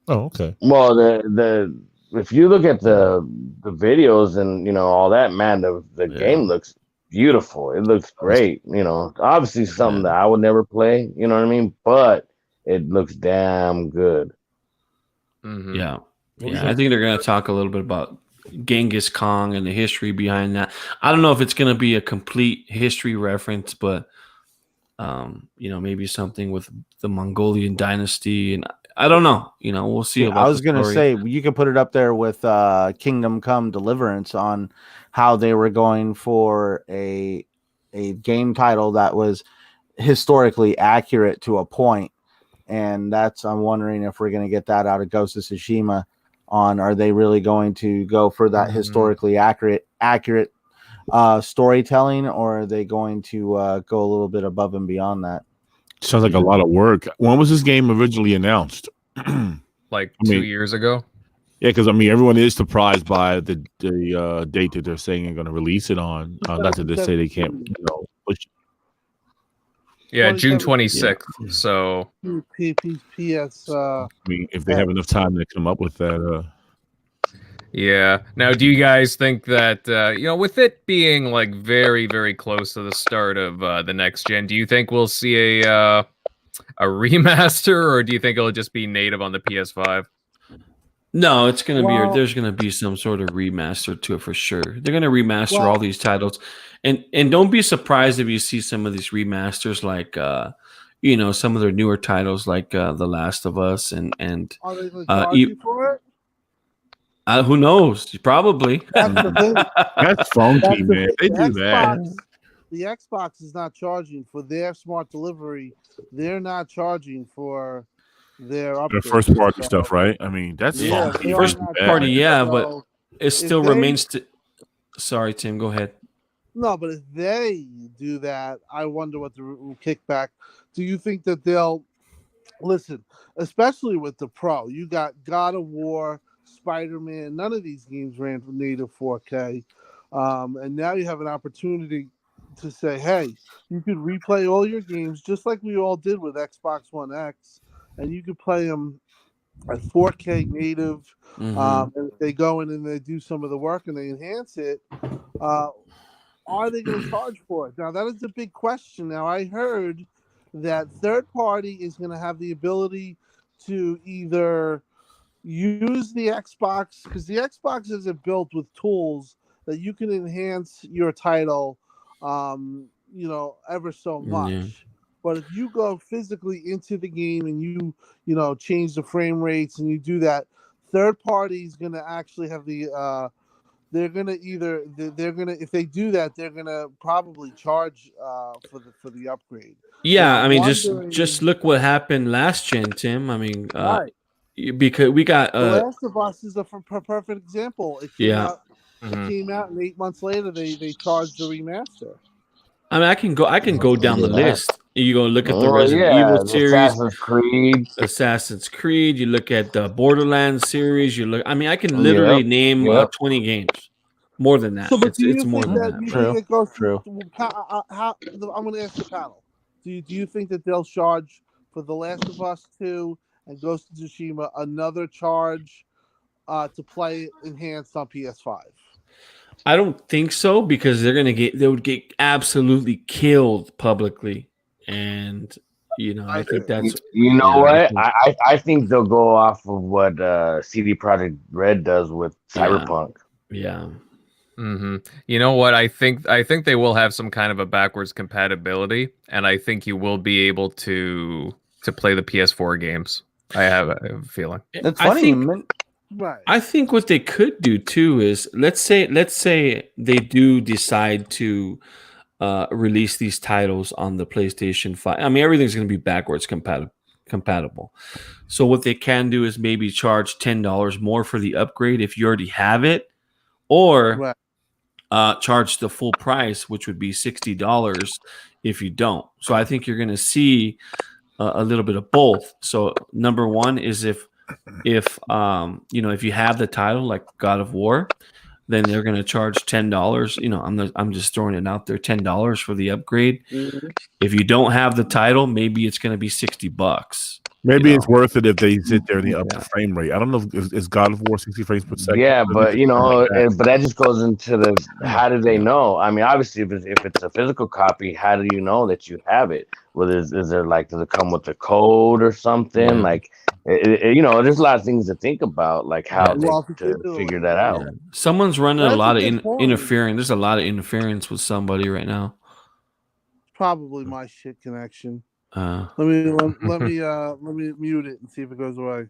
S8: Oh, okay.
S6: Well, the if you look at the videos and all that, man, the game looks beautiful. It looks great. Obviously something that I would never play. You know what I mean? But it looks damn good.
S3: Mm-hmm. Yeah. I think they're going to talk a little bit about Genghis Khan and the history behind that. I don't know if it's going to be a complete history reference, but maybe something with the Mongolian dynasty, and I don't know. We'll see.
S5: I was going to say you could put it up there with Kingdom Come Deliverance on how they were going for a game title that was historically accurate to a point, and I'm wondering if we're going to get that out of Ghosts of Tsushima. Are they really going to go for that historically accurate storytelling, or are they going to go a little bit above and beyond that?
S7: Sounds like a lot of work. When was this game originally announced?
S1: Like 2 years ago.
S7: Yeah, because everyone is surprised by the date that they're saying they're going to release it on. Not that they say they can't, push it.
S1: Yeah, June 26th. Yeah. So
S2: PS.
S7: If they have enough time to come up with that.
S1: Yeah. Now, do you guys think that with it being like very, very close to the start of the next gen, do you think we'll see a remaster, or do you think it'll just be native on the PS5?
S3: No, it's going to be. There's going to be some sort of remaster to it for sure. They're going to remaster all these titles, and don't be surprised if you see some of these remasters, like some of their newer titles, like The Last of Us, and
S2: are they going to charge you for it?
S3: Who knows? Probably.
S2: That's the thing.
S7: That's funky, man. They do that.
S2: The Xbox is not charging for their smart delivery. They're not charging for their
S7: first party stuff, right? That's funky.
S3: First party, but it still remains to. Sorry, Tim. Go ahead.
S2: No, but if they do that, I wonder what the kickback. Do you think that they'll listen? Especially with the Pro, you got God of War, Spider-Man. None of these games ran for native 4K, and now you have an opportunity to say, hey, you could replay all your games just like we all did with Xbox One X, and you could play them at 4K native. And if they go in and they do some of the work and they enhance it, are they going to charge for it? Now, that is a big question. Now, I heard that third party is going to have the ability to either use the Xbox, because the Xbox is built with tools that you can enhance your title ever so much. Yeah. But if you go physically into the game and you change the frame rates and you do that, third party is going to actually have the they're gonna if they do that, they're gonna probably charge for the upgrade.
S3: Yeah,
S2: Now,
S3: I
S2: I'm
S3: mean,
S2: wondering,
S3: just look what happened last gen, Tim. I mean,
S2: right?
S3: because we got
S2: The Last of Us is a perfect example. It came
S3: yeah.
S2: out. It came out, and 8 months later, they charged the remaster.
S3: I mean, I can go down the
S6: Yeah.
S3: list. You go look at the
S6: Oh
S3: Resident
S6: yeah,
S3: Evil
S6: the
S3: series,
S6: Assassin's Creed.
S3: Assassin's Creed. You look at the Borderlands series. You look. I mean, I can
S6: Yep,
S3: literally name
S6: yep.
S3: 20 games. More than that.
S2: So, but do
S3: It's
S2: you
S3: more
S2: think
S3: than
S2: that
S3: that.
S2: you
S5: True,
S2: think it goes
S5: true.
S2: how? I'm going to ask the panel. Do you think that they'll charge for The Last of Us 2 and Ghost of Tsushima another charge to play enhanced on PS5?
S3: I don't think so because they would get absolutely killed publicly, and I think that's
S6: You know
S3: yeah.
S6: what? I think they'll go off of what CD Projekt Red does with
S3: Yeah.
S6: Cyberpunk.
S3: Yeah.
S1: You know what? I think they will have some kind of a backwards compatibility, and I think you will be able to play the PS4 games. I have a feeling.
S5: That's
S3: I
S5: funny.
S3: think
S2: Right.
S3: I think what they could do too is let's say they do decide to release these titles on the PlayStation 5. I mean, everything's going to be backwards compatible. So what they can do is maybe charge $10 more for the upgrade if you already have it, or
S2: Right.
S3: charge the full price, which would be $60 if you don't. So I think you're going to see a little bit of both. So number one is if if you have the title like God of War, then they're going to charge $10. I'm just throwing it out there, $10 for the upgrade.
S2: Mhm.
S3: If you don't have the title, maybe it's going to be $60.
S4: Maybe it's worth it if they sit there and they up
S3: Yeah.
S4: the frame rate. I don't know if is God of War 60 frames per second.
S6: Yeah, but
S4: that.
S6: but that just goes into the how do they know? I mean, obviously, if it's a physical copy, how do you know that you have it? Well, is there like does it come with a code or something?
S3: Yeah.
S6: Like, there's a lot of things to think about, like how
S3: Yeah.
S6: to figure that out.
S3: Yeah. Someone's running a
S2: That's
S3: lot
S2: a
S3: of
S2: good point.
S3: interference. There's a lot of interference with somebody right now.
S2: Probably my shit connection.
S3: Uh,
S2: Let me mute it and see if it goes away.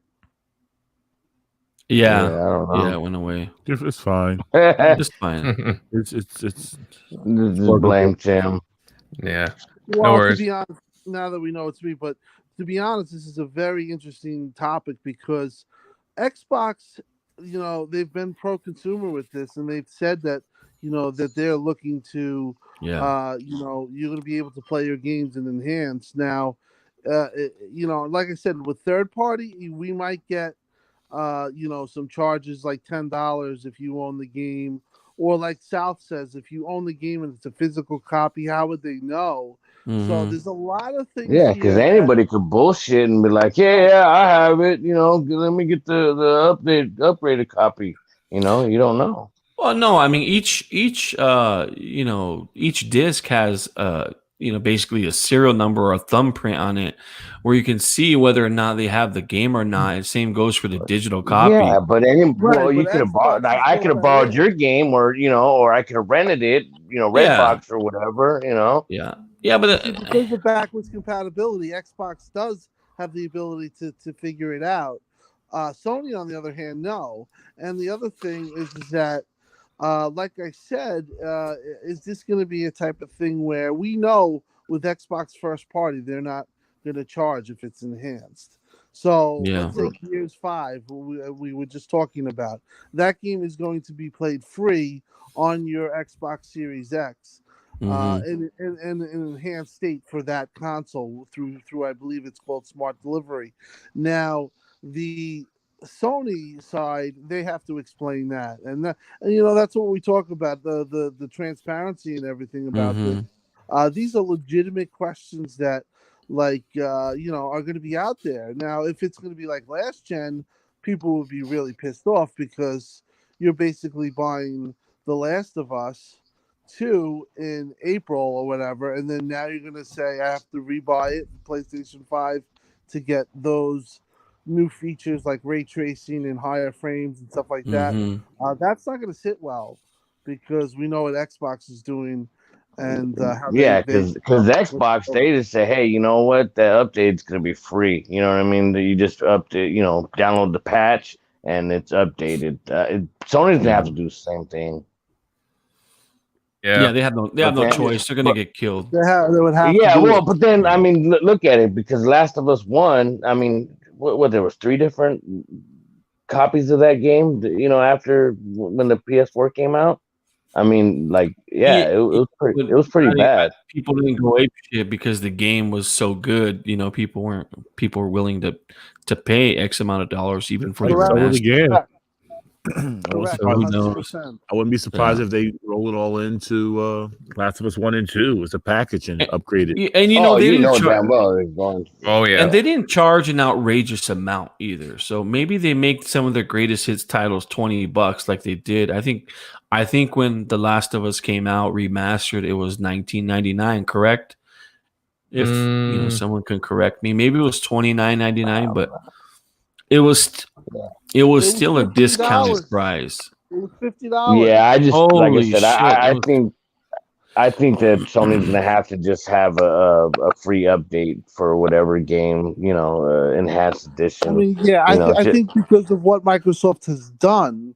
S3: yeah,
S6: I don't know.
S3: it went away.
S4: It's fine.
S3: It's fine.
S4: It's
S6: Just blame Tim.
S1: Yeah.
S2: Well, to
S1: worries.
S2: be honest, now that we know it's me, but to be honest, this is a very interesting topic because Xbox, they've been pro-consumer with this, and they've said that, that they're looking to,
S3: Yeah.
S2: you're going to be able to play your games in enhanced. Now, like I said, with third party, we might get, some charges like $10 if you own the game. Or like South says, if you own the game and it's a physical copy, how would they know? So
S3: Mhm.
S2: there's a lot of things.
S6: Yeah, because anybody could bullshit and be like, yeah, I have it. Let me get the upgraded copy. You don't know.
S3: Well, no, I mean each disc has basically a serial number or a thumbprint on it where you can see whether or not they have the game or not. And same goes for the digital copy.
S6: Yeah, but you
S2: but
S6: could have bought.
S2: Xbox
S6: I
S2: is
S6: could have
S2: built
S6: borrowed
S2: that
S6: your game, or I could have rented it. Redbox or whatever.
S3: Yeah, but
S2: because of backwards compatibility, Xbox does have the ability to figure it out. Sony, on the other hand, no. And the other thing is that, like I said, is this going to be a type of thing where we know with Xbox first party, they're not going to charge if it's enhanced. So let's say Gears 5, we were just talking about. That game is going to be played free on your Xbox Series X. In enhanced state for that console through I believe it's called Smart Delivery. Now the Sony side, they have to explain that, and that's what we talk about, the transparency and everything about this. These are legitimate questions that are going to be out there. Now if it's going to be like last gen, people will be really pissed off because you're basically buying The Last of Us 2 in April or whatever, and then now you're gonna say I have to rebuy it PlayStation 5 to get those new features like ray tracing and higher frames and stuff like that. That's not gonna sit well because we know what Xbox is doing and how
S6: because Xbox they just say, hey, you know what, that update's gonna be free. You know what I mean? You just update, download the patch and it's updated. Sony's gonna have to do the same thing.
S3: Yeah, they have no choice. They're gonna get killed.
S5: They would have to
S6: Yeah,
S5: do
S6: well,
S5: it.
S6: but then I mean, look at it, because Last of Us 1. I mean, what there was 3 different copies of that game. After when the PS4 came out. I mean, like, yeah, it was pretty bad.
S3: People didn't go ape shit because the game was so good. People were willing to pay X amount of dollars even for the remaster.
S4: Again.
S5: Correct.
S3: So who knows?
S5: 100%.
S7: I wouldn't be surprised if they roll it all into Last of Us 1 and 2 as a package and upgraded.
S3: And they didn't
S6: damn well they're going.
S1: Oh yeah,
S3: and they didn't charge an outrageous amount either. So maybe they make some of their greatest hits titles $20 like they did. I think when The Last of Us came out remastered, it was $19.99, correct? If someone can correct me, maybe it was $29.99, but it was still a discounted price.
S5: It was $50.
S6: Yeah, I just like I said,
S3: shit.
S6: I think that Sony's gonna have to just have a free update for whatever game, enhanced edition.
S5: I mean, yeah, I think because of what Microsoft has done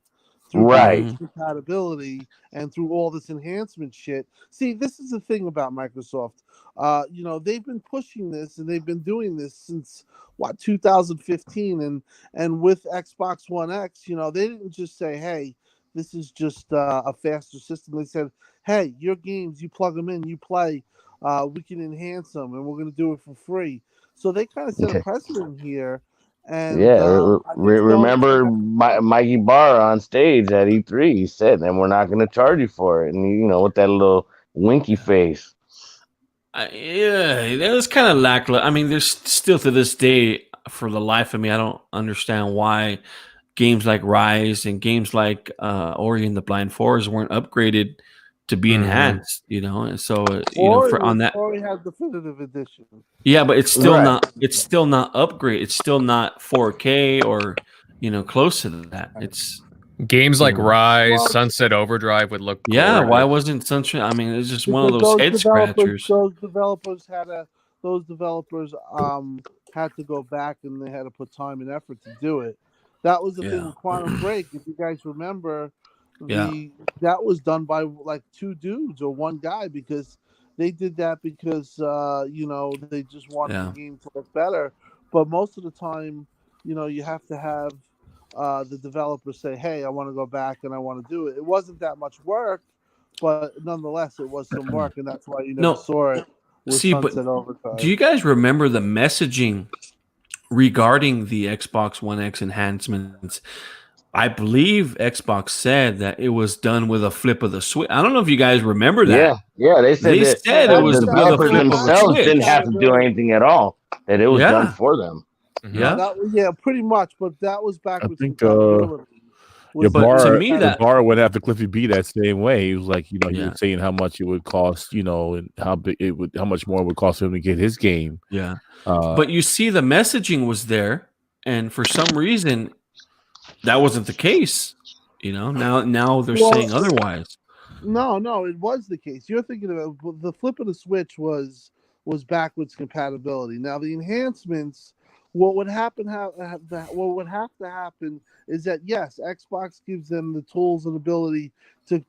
S5: through
S6: Right.
S5: compatibility and through all this enhancement shit. See, this is the thing about Microsoft. They've been pushing this and they've been doing this since 2015, and with Xbox One X, they didn't just say, hey, this is just a faster system. They said, hey, your games, you plug them in, you play, we can enhance them, and we're going to do it for free. So they kind of set a precedent here. And
S6: remember Mikey Barr on stage at E3, he said, and we're not going to charge you for it. And, with that little winky face.
S3: Yeah, that was kind of lackluster. I mean, there's still to this day, for the life of me, I don't understand why games like Rise and games like Ori and the Blind Forest weren't upgraded to be enhanced. And so on that,
S5: Ori has definitive edition.
S3: Yeah, but it's still not. It's still not upgrade. It's still not 4K or close to that. It's
S1: games like Rise, Sunset Overdrive would look.
S3: Yeah,
S1: gorgeous.
S3: why wasn't Sunset? I mean, it's just one of those head scratchers.
S5: Those developers had to go back and they had to put time and effort to do it. That was the thing with Quantum Break. If you guys remember, that was done by like 2 dudes or 1 guy, because they did that because they just wanted the game to look better. But most of the time, you have to have the developer say, hey, I want to go back and I want to do it. It wasn't that much work, but nonetheless, it was some work, and that's why you never saw it with Sunset Overdrive.
S3: Do you guys remember the messaging regarding the Xbox One X enhancements? I believe Xbox said that it was done with a flip of the switch. I don't know if you guys remember that.
S6: Yeah, they said
S3: it was
S6: the
S3: with a
S6: developers
S3: flip of the
S6: themselves
S3: switch.
S6: didn't have to do anything at all. That it was done for them.
S3: Yeah,
S5: pretty much. But that was back.
S7: I think
S3: to me, that
S7: Barr would have to Cliffy B that same way. He was like, he was saying how much it would cost, and how much more it would cost him to get his game.
S3: Yeah, but you see, the messaging was there, and for some reason, that wasn't the case. Now they're saying otherwise.
S5: No, it was the case. You're thinking of the flip of the switch was backwards compatibility. Now the enhancements, what would have to happen is that yes, Xbox gives them the tools and ability to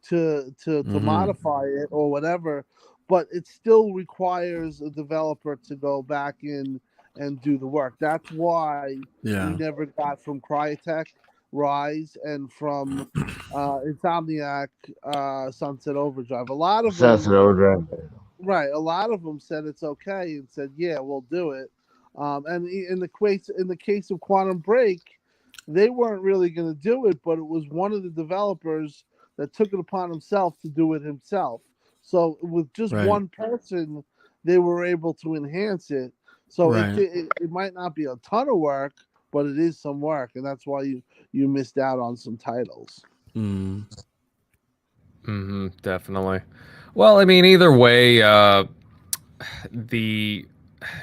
S5: modify it or whatever, but it still requires a developer to go back in and do the work. That's why we never got from Crytek Rise and from Insomniac Sunset Overdrive. A lot of
S6: Sunset Overdrive.
S5: Right, a lot of them said it's okay and said, "Yeah, we'll do it." And in the case of Quantum Break, they weren't really going to do it, but it was one of the developers that took it upon himself to do it himself. So with just one person, they were able to enhance it. So it might not be a ton of work, but it is some work, and that's why you missed out on some titles.
S1: Definitely. Well, I mean, either way, the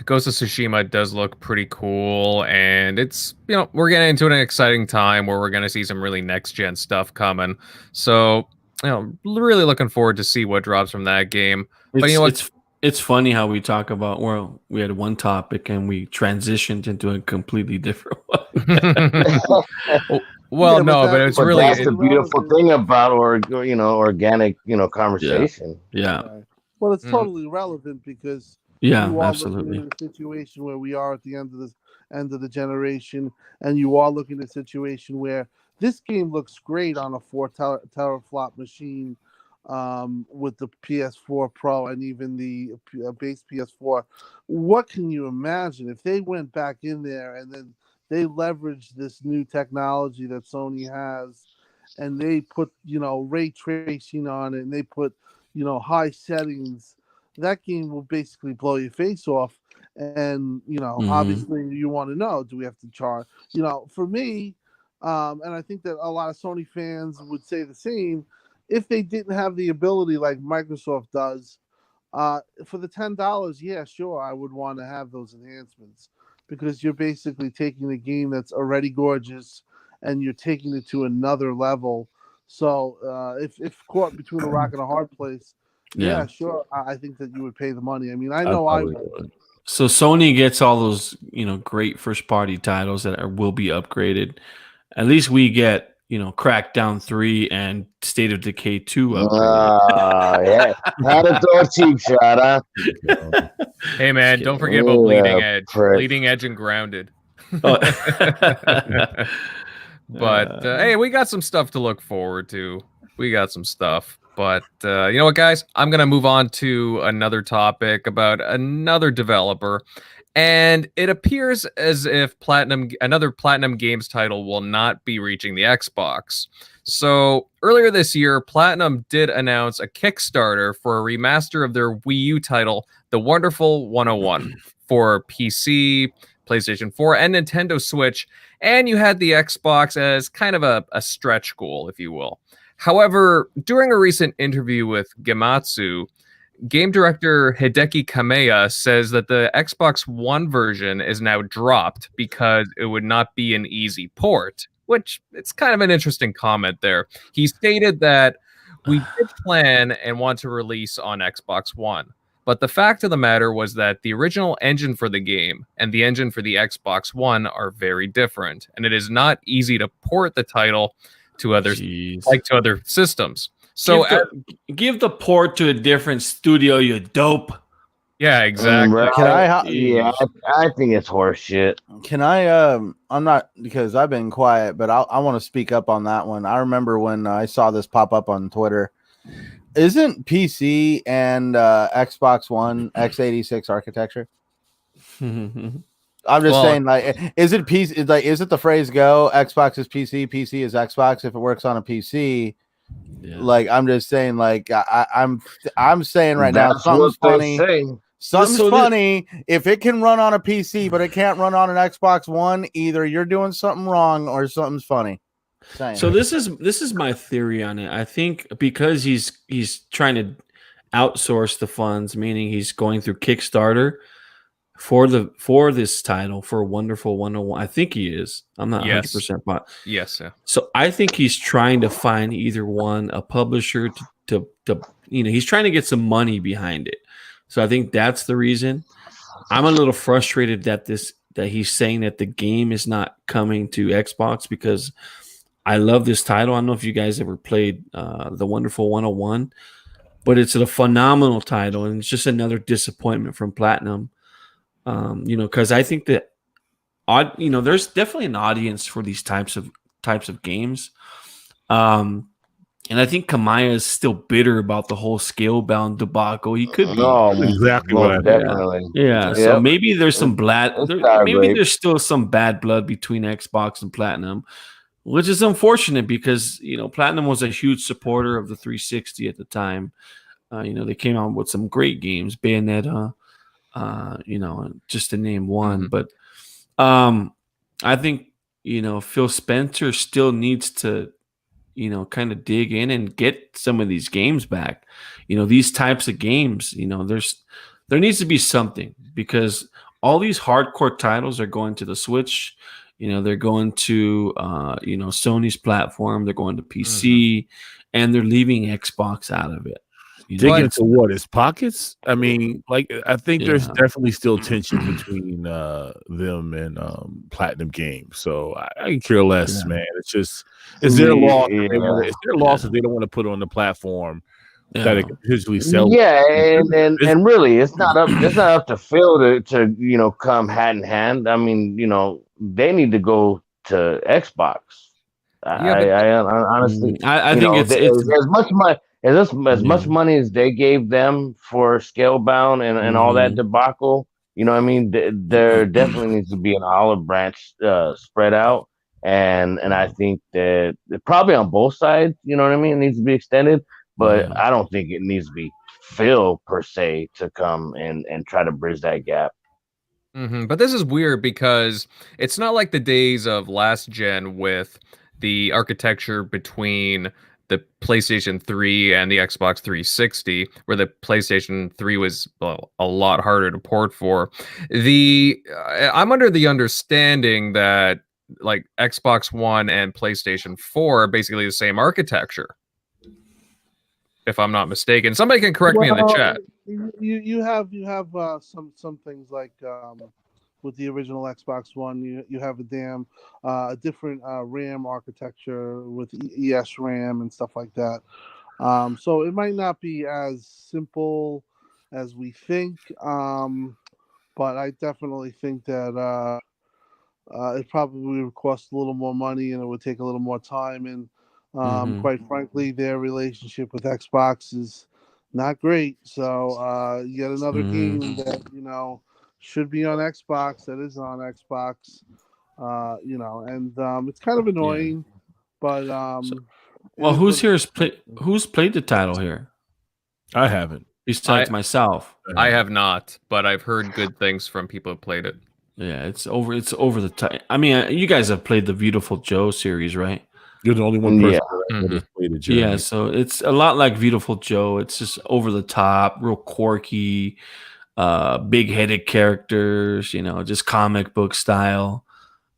S1: Ghost of Tsushima does look pretty cool, and it's, we're getting into an exciting time where we're going to see some really next-gen stuff coming. So, really looking forward to see what drops from that game. But
S3: it's funny how we talk about, we had one topic and we transitioned into a completely different one.
S1: Well, no, but
S2: that-
S1: it's
S6: But
S1: really
S6: that's the beautiful
S2: irrelevant.
S6: thing about organic, conversation.
S3: Yeah.
S2: Right. Well, it's
S1: Mhm.
S2: totally relevant because
S3: Yeah,
S2: you are
S3: absolutely.
S2: looking at a situation where we are at the end of the generation, and you are looking at a situation where this game looks great on a teraflop machine, with the PS4 Pro and even the base PS4. What can you imagine if they went back in there and then they leveraged this new technology that Sony has, and they put ray tracing on it, and they put high settings? That game will basically blow your face off. And obviously, you want to know, do we have to charge? For me, and I think that a lot of Sony fans would say the same. If they didn't have the ability like Microsoft does, for the $10, yeah, sure, I would want to have those enhancements, because you're basically taking a game that's already gorgeous and you're taking it to another level. So if caught between a rock and a hard place, yeah, sure, I think that you would pay the money. I mean, I know I would.
S3: So Sony gets all those, great first party titles that will be upgraded. At least we get, Crackdown 3 and State of Decay 2 upgraded.
S6: Yeah, had to throw a cheap shot, huh?
S1: Hey man, don't forget about Bleeding Edge. Bleeding Edge and Grounded.
S3: Oh.
S1: But hey, we got some stuff to look forward to. We got some stuff. But you know what, guys? I'm going to move on to another topic about another developer. And it appears as if another Platinum Games title will not be reaching the Xbox. So earlier this year, Platinum did announce a Kickstarter for a remaster of their Wii U title, The Wonderful 101, for PC, PlayStation 4, and Nintendo Switch. And you had the Xbox as kind of a stretch goal, if you will. However, during a recent interview with Gematsu, game director Hideki Kamiya says that the Xbox One version is now dropped because it would not be an easy port, which it's kind of an interesting comment there. He stated that we did plan and want to release on Xbox One, but the fact of the matter was that the original engine for the game and the engine for the Xbox One are very different, and it is not easy to port the title to others, to other systems. So
S3: give the port to a different studio, you dope.
S1: Yeah, exactly.
S6: I think it's horseshit.
S5: Can I? I'm not, because I've been quiet, but I want to speak up on that one. I remember when I saw this pop up on Twitter. Isn't PC and Xbox One x86 architecture? I'm just saying, like, is it PC? Like, is it the phrase go? Xbox is PC, PC is Xbox. If it works on a PC, like, I'm just saying, like, I'm saying right now, something's funny. Something's funny. If it can run on a PC, but it can't run on an Xbox One, either you're doing something wrong or something's funny.
S3: So this is my theory on it. I think because he's trying to outsource the funds, meaning he's going through Kickstarter for this title, for Wonderful 101. I think he is. I'm not 100%, but
S1: yes. Yeah.
S3: So I think he's trying to find either one, a publisher to he's trying to get some money behind it. So I think that's the reason. I'm a little frustrated that he's saying that the game is not coming to Xbox, because I love this title. I don't know if you guys ever played The Wonderful 101, but it's a phenomenal title, and it's just another disappointment from Platinum. Because I think that there's definitely an audience for these types of games. And I think Kamiya is still bitter about the whole Scalebound debacle. He could be.
S4: Exactly what I
S6: definitely.
S3: Yeah.
S6: Yep.
S3: So maybe there's some maybe
S6: rape.
S3: there's still some bad blood between Xbox and Platinum, which is unfortunate because Platinum was a huge supporter of the 360 at the time. They came out with some great games, Bayonetta, just to name one. But I think Phil Spencer still needs to kind of dig in and get some of these games back. These types of games, there needs to be something, because all these hardcore titles are going to the Switch. They're going to, Sony's platform. They're going to PC, and they're leaving Xbox out of it.
S7: Dig
S1: But-
S7: into what? His pockets? I mean, like, I think there's
S3: Yeah.
S7: definitely still tension between them and Platinum Games. So I can care less, man. It's just, is there a loss? Is there a loss that they don't want to put on the platform that it can potentially sell?
S6: Yeah, and really, it's not up to Phil to come hand in hand. I mean, they need to go to Xbox. I honestly,
S3: I think it's
S6: as much money as much money as they gave them for Scalebound and all that debacle. You know what I mean? There definitely needs to be an olive branch spread out, and I think that probably on both sides. You know what I mean? It needs to be extended, but I don't think it needs to be Phil per se to come and try to bridge that gap.
S1: But this is weird because it's not like the days of last gen with the architecture between the PlayStation 3 and the Xbox 360, where the PlayStation 3 was a lot harder to port for. I'm under the understanding that like Xbox One and PlayStation 4 are basically the same architecture, if I'm not mistaken. Somebody can correct me in the chat.
S2: You have some things like with the original Xbox One, you have a different RAM architecture with ES RAM and stuff like that. So it might not be as simple as we think, but I definitely think that it probably would cost a little more money and it would take a little more time. And quite frankly, their relationship with Xbox is not great. So yet another game that should be on Xbox that is on Xbox. And it's kind of annoying, but
S3: well, who's played the title here?
S7: I haven't.
S3: Besides myself,
S1: I have not, but I've heard good things from people who played it.
S3: Yeah, it's over the top. I mean, you guys have played the Beautiful Joe series, right?
S7: You're the only one person that has played it. Jeremy.
S3: Yeah, so it's a lot like Beautiful Joe. It's just over the top, real quirky, big-headed characters. Just comic book style,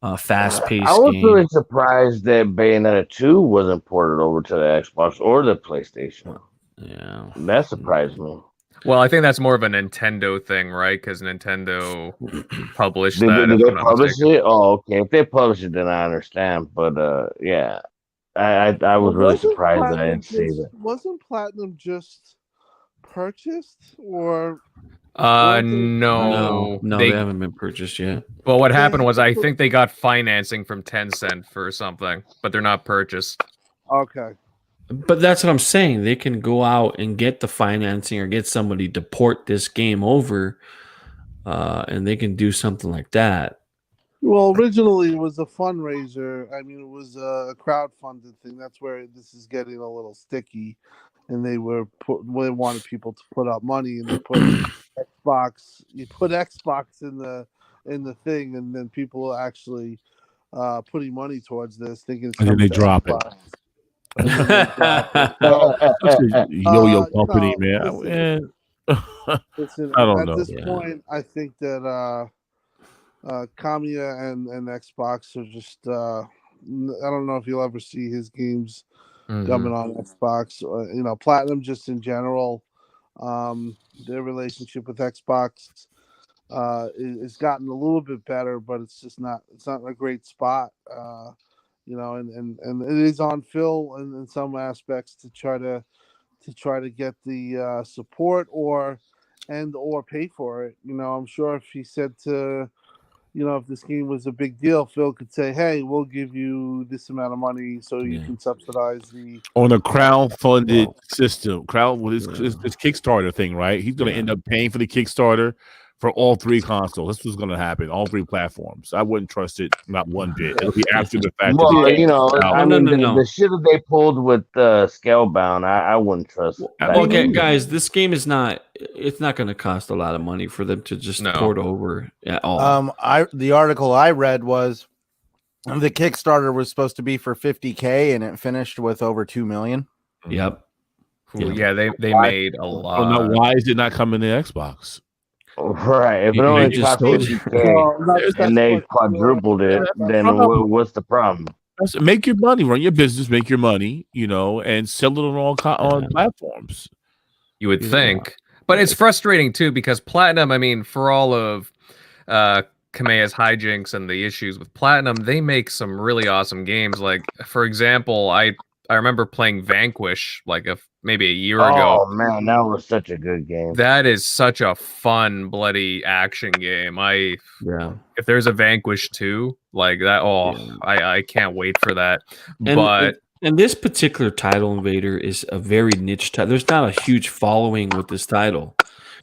S3: fast-paced.
S6: I was really surprised that Bayonetta 2 wasn't ported over to the Xbox or the PlayStation.
S3: Yeah,
S6: that surprised me.
S1: Well, I think that's more of a Nintendo thing, right? Because Nintendo published that.
S6: Did they publish it? Oh, okay. If they published it, then I understand. But yeah, I was really surprised that I didn't see that.
S2: Wasn't Platinum just purchased or?
S1: No,
S3: they haven't been purchased yet.
S1: Well, what happened was I think they got financing from Tencent for something, but they're not purchased.
S2: Okay.
S3: But that's what I'm saying. They can go out and get the financing or get somebody to port this game over, and they can do something like that.
S2: Well, originally it was a fundraiser. I mean, it was a crowdfunded thing. That's where this is getting a little sticky. And they wanted people to put up money, and they put Xbox. You put Xbox in the thing, and then people are actually putting money towards this, thinking it's
S7: and then they drop
S2: Xbox.
S7: it. Yo-yo company, man.
S2: Listen,
S7: I don't know.
S2: At this point, I think that Kamiya and Xbox are just. I don't know if you'll ever see his games coming on Xbox. Platinum just in general. Their relationship with Xbox is gotten a little bit better, but it's not a great spot. And it is on Phil in some aspects to try to get the support or pay for it. I'm sure if he said to, if this game was a big deal, Phil could say, "Hey, we'll give you this amount of money so you can subsidize the
S7: on a crowd-funded system." With his Kickstarter thing, right? He's going to end up paying for the Kickstarter for all three consoles. This was going to happen, all three platforms. I wouldn't trust it, not one bit. It'll be after the fact.
S6: Well, the shit that they pulled with Scalebound, I wouldn't trust.
S3: Okay, guys, this game is not. It's not going to cost a lot of money for them to just port over at all.
S5: The article I read was the Kickstarter was supposed to be for $50K, and it finished with over $2 million.
S3: Yep.
S1: Yeah, they made a lot.
S7: Well, no, why is it not coming to Xbox?
S6: Right. If it only cost $50K and they quadrupled it, then what's the problem?
S7: Make your money, run your business, make your money, and sell it on all on platforms.
S1: you would
S3: Yeah.
S1: think. But it's frustrating too because Platinum, I mean, for all of Kameya's hijinks and the issues with Platinum, they make some really awesome games. Like, for example, I remember playing Vanquish like maybe a year ago.
S6: Oh man, that was such a good game.
S1: That is such a fun, bloody action game. If there's a Vanquish 2, like that, I can't wait for that.
S3: And this particular title, Invader, is a very niche title. There's not a huge following with this title.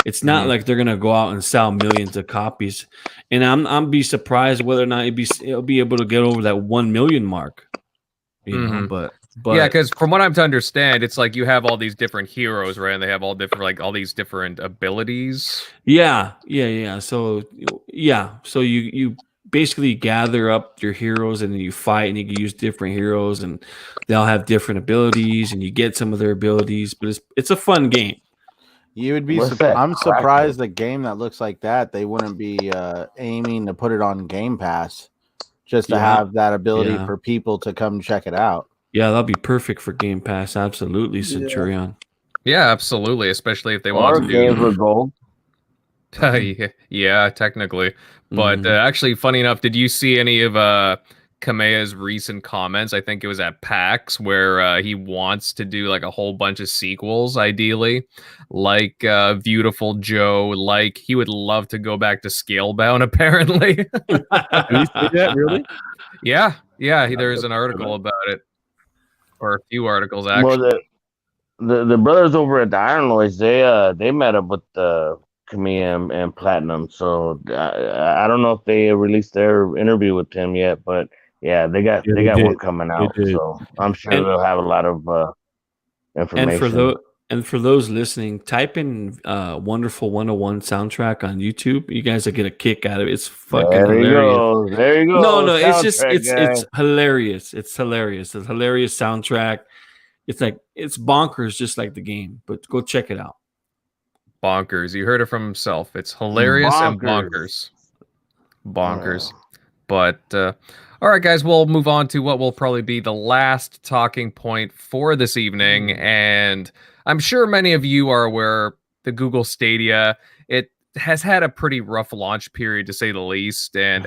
S3: It's not like they're gonna go out and sell millions of copies. And I'm be surprised whether or not it'll be able to get over that 1 million mark. You know, but
S1: yeah, because from what I'm to understand, it's like you have all these different heroes, right? And they have all these different abilities.
S3: Yeah. So you basically gather up your heroes and then you fight, and you can use different heroes, and they'll have different abilities, and you get some of their abilities. But it's a fun game.
S5: You would be. I'm surprised a game that looks like that they wouldn't be aiming to put it on Game Pass, just to have that ability for people to come check it out.
S3: Yeah, that'll be perfect for Game Pass. Absolutely, Centurion.
S1: Yeah, absolutely. Especially if they want to do
S6: games with gold.
S1: Yeah, technically. But actually, funny enough, did you see any of Kameya's recent comments? I think it was at PAX where he wants to do like a whole bunch of sequels, ideally, like Beautiful Joe. Like he would love to go back to Scalebound. Apparently,
S4: Did you see that really?
S1: Yeah. There's an article about it, or a few articles actually.
S6: Well, the brothers over at the Iron Lords, they met up with Kamiya and Platinum. So I don't know if they released their interview with him yet, but yeah, they got one coming out. So I'm sure they'll have a lot of information.
S3: And for those listening, type in Wonderful 101 soundtrack on YouTube. You guys will get a kick out of it. It's fucking hilarious.
S6: There you go.
S3: No, it's hilarious. It's hilarious. It's a hilarious soundtrack. It's bonkers, just like the game. But go check it out.
S1: Bonkers. You heard it from himself. It's hilarious and bonkers. Bonkers. But all right, guys, we'll move on to what will probably be the last talking point for this evening. And I'm sure many of you are aware the Google Stadia, it has had a pretty rough launch period, to say the least. And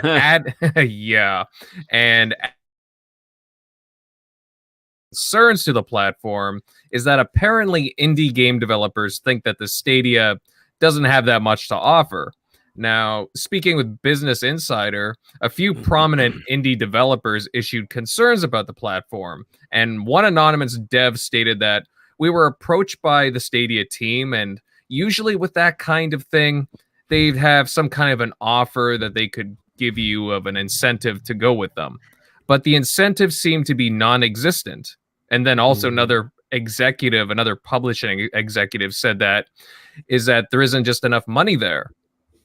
S1: concerns to the platform is that apparently indie game developers think that the Stadia doesn't have that much to offer. Now, speaking with Business Insider, a few prominent indie developers issued concerns about the platform, and one anonymous dev stated that we were approached by the Stadia team, and usually with that kind of thing, they'd have some kind of an offer that they could give you of an incentive to go with them. But the incentive seemed to be non-existent. And then also another publishing executive said that there isn't just enough money there.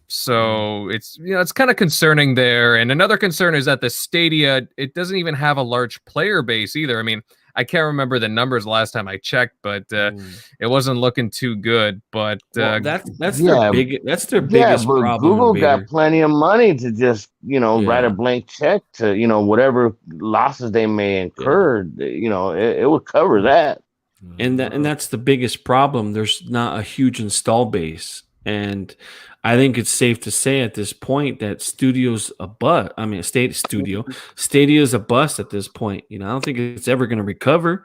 S1: So it's kind of concerning there. And another concern is that the Stadia, it doesn't even have a large player base either. I mean, I can't remember the numbers last time I checked, but it wasn't looking too good. But
S3: that's their biggest problem.
S6: Google got plenty of money to just write a blank check to whatever losses they may incur. It would cover that.
S3: And that's the biggest problem. There's not a huge install base, and I think it's safe to say at this point that Stadia's a bust. I mean, Stadia is a bust at this point. I don't think it's ever going to recover.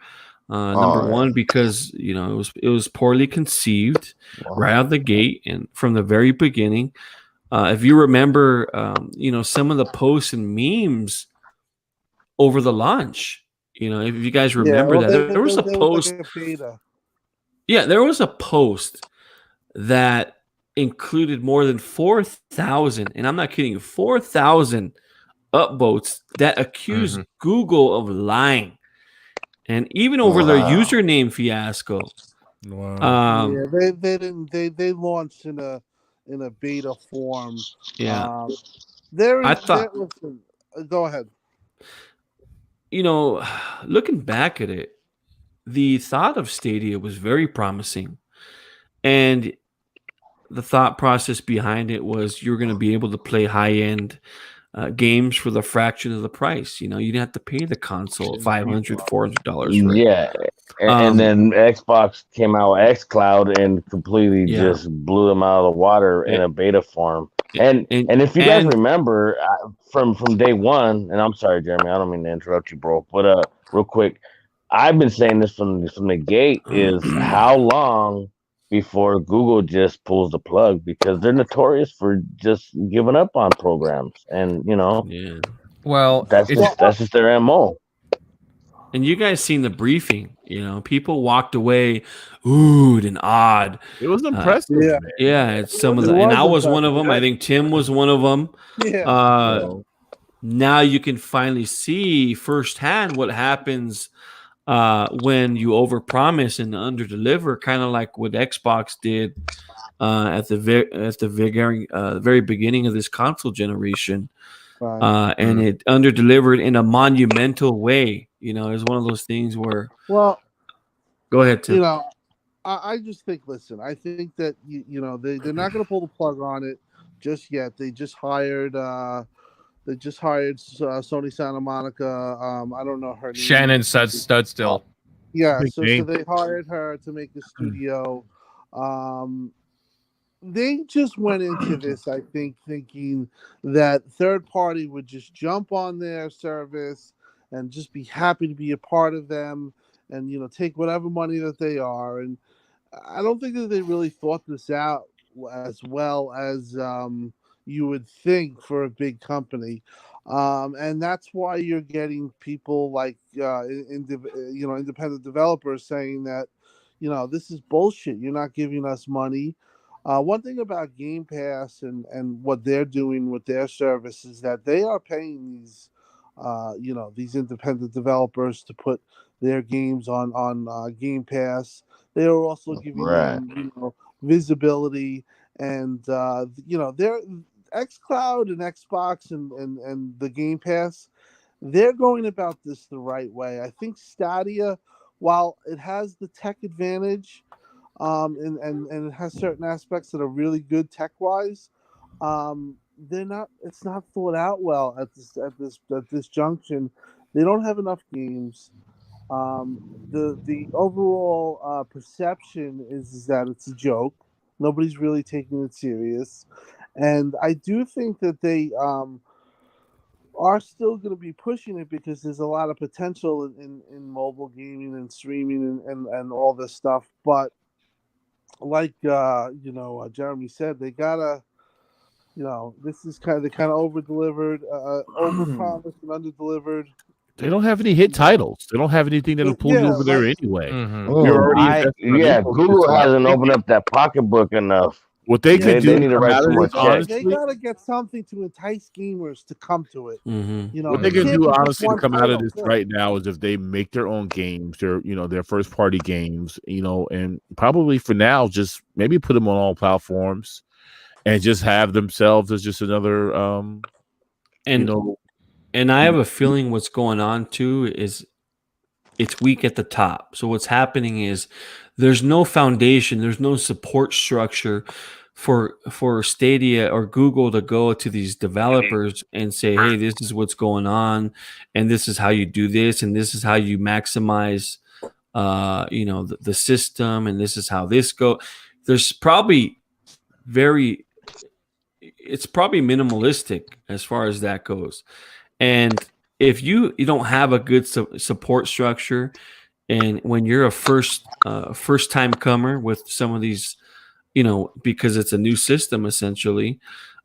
S3: Number one, because it was poorly conceived right out of the gate and from the very beginning. If you remember, some of the posts and memes over the launch. If you guys remember there was a post. There was a post that included more than 4,000, and I'm not kidding you, 4,000 upvotes that accused Google of lying, and even over their username fiasco.
S2: Wow. They didn't. They launched in a beta form.
S3: Yeah.
S2: Go ahead.
S3: Looking back at it, the thought of Stadia was very promising, and the thought process behind it was you're going to be able to play high-end games for the fraction of the price. You didn't have to pay the console $500, $400 for it.
S6: Yeah, and then Xbox came out with XCloud and completely just blew them out of the water in a beta form. And if you guys remember from day one, and I'm sorry, Jeremy, I don't mean to interrupt you, bro, but real quick, I've been saying this from the gate is how long before Google just pulls the plug, because they're notorious for just giving up on programs, and
S1: well,
S6: that's just their MO.
S3: And you guys seen the briefing, people walked away oohed and awed.
S7: It was impressive.
S3: It's some of the, and I was one of them. I think Tim was one of them. Now you can finally see firsthand what happens when you overpromise and underdeliver, kind of like what Xbox did at the very beginning of this console generation. And it underdelivered in a monumental way. It's one of those things where.
S2: Well,
S3: go ahead, Tim.
S2: I just think. Listen, I think that they're not going to pull the plug on it just yet. They just hired. Sony Santa Monica. I don't know her name.
S1: Shannon Studstill.
S2: Yeah, so they hired her to make the studio. They just went into this, I think, thinking that third party would just jump on their service and just be happy to be a part of them and, take whatever money that they are. And I don't think that they really thought this out as well as you would think for a big company. And that's why you're getting people like, independent developers saying that, this is bullshit. You're not giving us money. One thing about Game Pass and what they're doing with their service is that they are paying these independent developers to put their games on Game Pass. They are also giving them visibility and their xCloud and Xbox and the Game Pass. They're going about this the right way. I think Stadia, while it has the tech advantage. And it has certain aspects that are really good tech wise. It's not thought out well at this junction. They don't have enough games. The overall perception is that it's a joke. Nobody's really taking it serious, and I do think that they are still going to be pushing it because there's a lot of potential in mobile gaming and streaming and all this stuff, but. Like Jeremy said, they gotta, this is they kind of over-delivered, over-promised and under-delivered.
S7: They don't have any hit titles. They don't have anything that'll pull you over there anyway.
S6: Google hasn't opened up that pocketbook enough.
S7: What they could do,
S6: they need to write some more checks.
S2: They gotta get something to entice gamers to come to it.
S7: What they can do, honestly, to come out of this right now is if they make their own games, their first party games, and probably for now, just maybe put them on all platforms, and just have themselves as just another,
S3: And I have a feeling what's going on too is it's weak at the top. So what's happening is there's no foundation, there's no support structure for Stadia or Google to go to these developers and say, hey, this is what's going on, and this is how you do this, and this is how you maximize the system, and this is how this goes. There's probably it's probably minimalistic as far as that goes. And if you don't have a good support structure, and when you're a first time comer with some of these, because it's a new system essentially,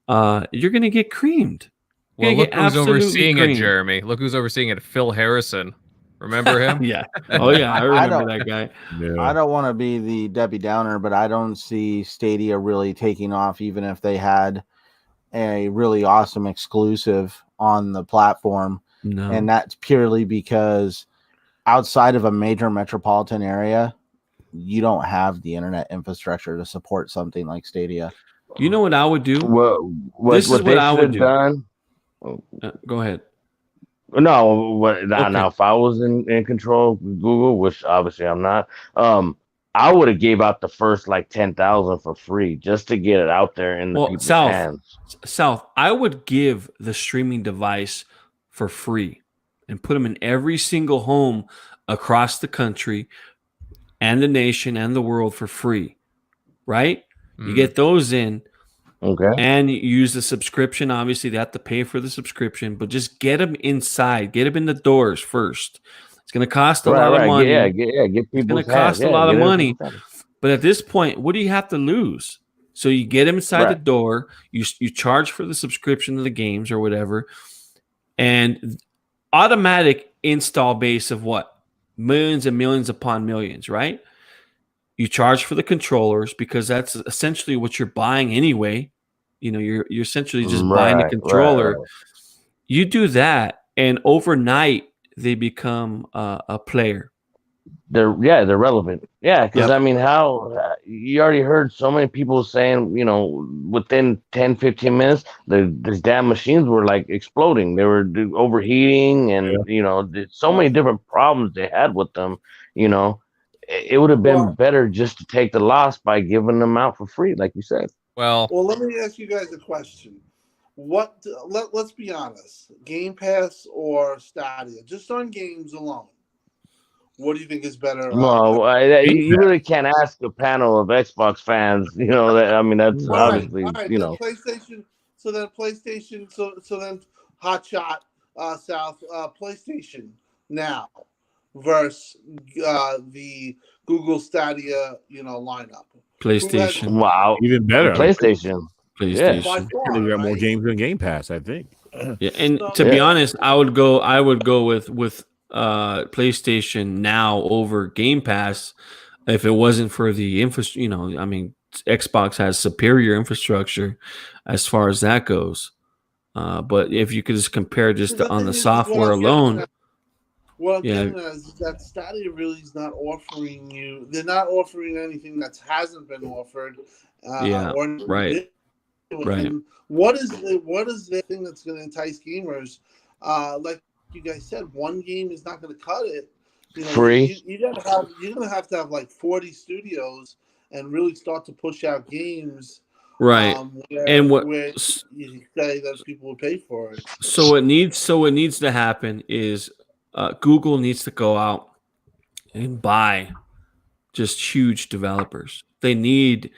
S3: you're going to get creamed.
S1: Well, look who's overseeing it, Jeremy. Look who's overseeing it. Phil Harrison. Remember him?
S3: Yeah. Oh yeah, I remember that guy.
S5: Yeah. I don't want to be the Debbie Downer, but I don't see Stadia really taking off, even if they had a really awesome exclusive on the platform.
S3: No.
S5: And that's purely because outside of a major metropolitan area, you don't have the internet infrastructure to support something like Stadia.
S3: You know what I would do?
S6: This is what I would do.
S3: Go ahead.
S6: No, now if I was in control of Google, which obviously I'm not, I would have gave out the first like 10,000 for free just to get it out there in the people's hands.
S3: South, I would give the streaming device for free and put them in every single home across the country and the nation and the world for free, right? You get those in.
S6: Okay.
S3: And you use the subscription. Obviously, they have to pay for the subscription, but just get them inside. Get them in the doors first. It's going to cost a lot of money.
S6: Get people's
S3: It's going to cost a lot of money. But at this point, what do you have to lose? So you get them inside the door. You charge for the subscription to the games or whatever, and automatic install base of what? Millions and millions upon millions, right? You charge for the controllers because that's essentially what you're buying anyway. You know, you're essentially just buying a controller. You do that, and overnight they become a player.
S6: They're relevant. Yeah, because I mean, how you already heard so many people saying, you know, within 10, 15 minutes, these damn machines were like exploding. They were overheating, and you know, so many different problems they had with them. You know, it would have been better just to take the loss by giving them out for free, like you said.
S2: Well, let me ask you guys a question. Let's be honest, Game Pass or Stadia, just on games alone, what do you think is better?
S6: No, you really can't ask a panel of Xbox fans. You know, I mean, that's obviously, you know.
S2: PlayStation. So then PlayStation. So then Hotshot South PlayStation now versus the Google Stadia, you know, lineup.
S3: PlayStation.
S6: Wow,
S8: even better.
S6: PlayStation.
S8: They got more games than Game Pass, I think.
S3: Yeah, and to be honest, I would go with PlayStation Now over Game Pass if it wasn't for the infrastructure. You know, I mean, Xbox has superior infrastructure as far as that goes. But if you could just compare just on the software alone.
S2: What I'm getting at is that Stadia really is not offering you. They're not offering anything that hasn't been offered.
S3: Right.
S2: And what is the thing that's going to entice gamers? Like you guys said, one game is not going to cut it. You know,
S6: free.
S2: You're going to have to have like 40 studios and really start to push out games.
S3: Right.
S2: Where you say that people will pay for it.
S3: So what needs to happen is Google needs to go out and buy just huge developers. They need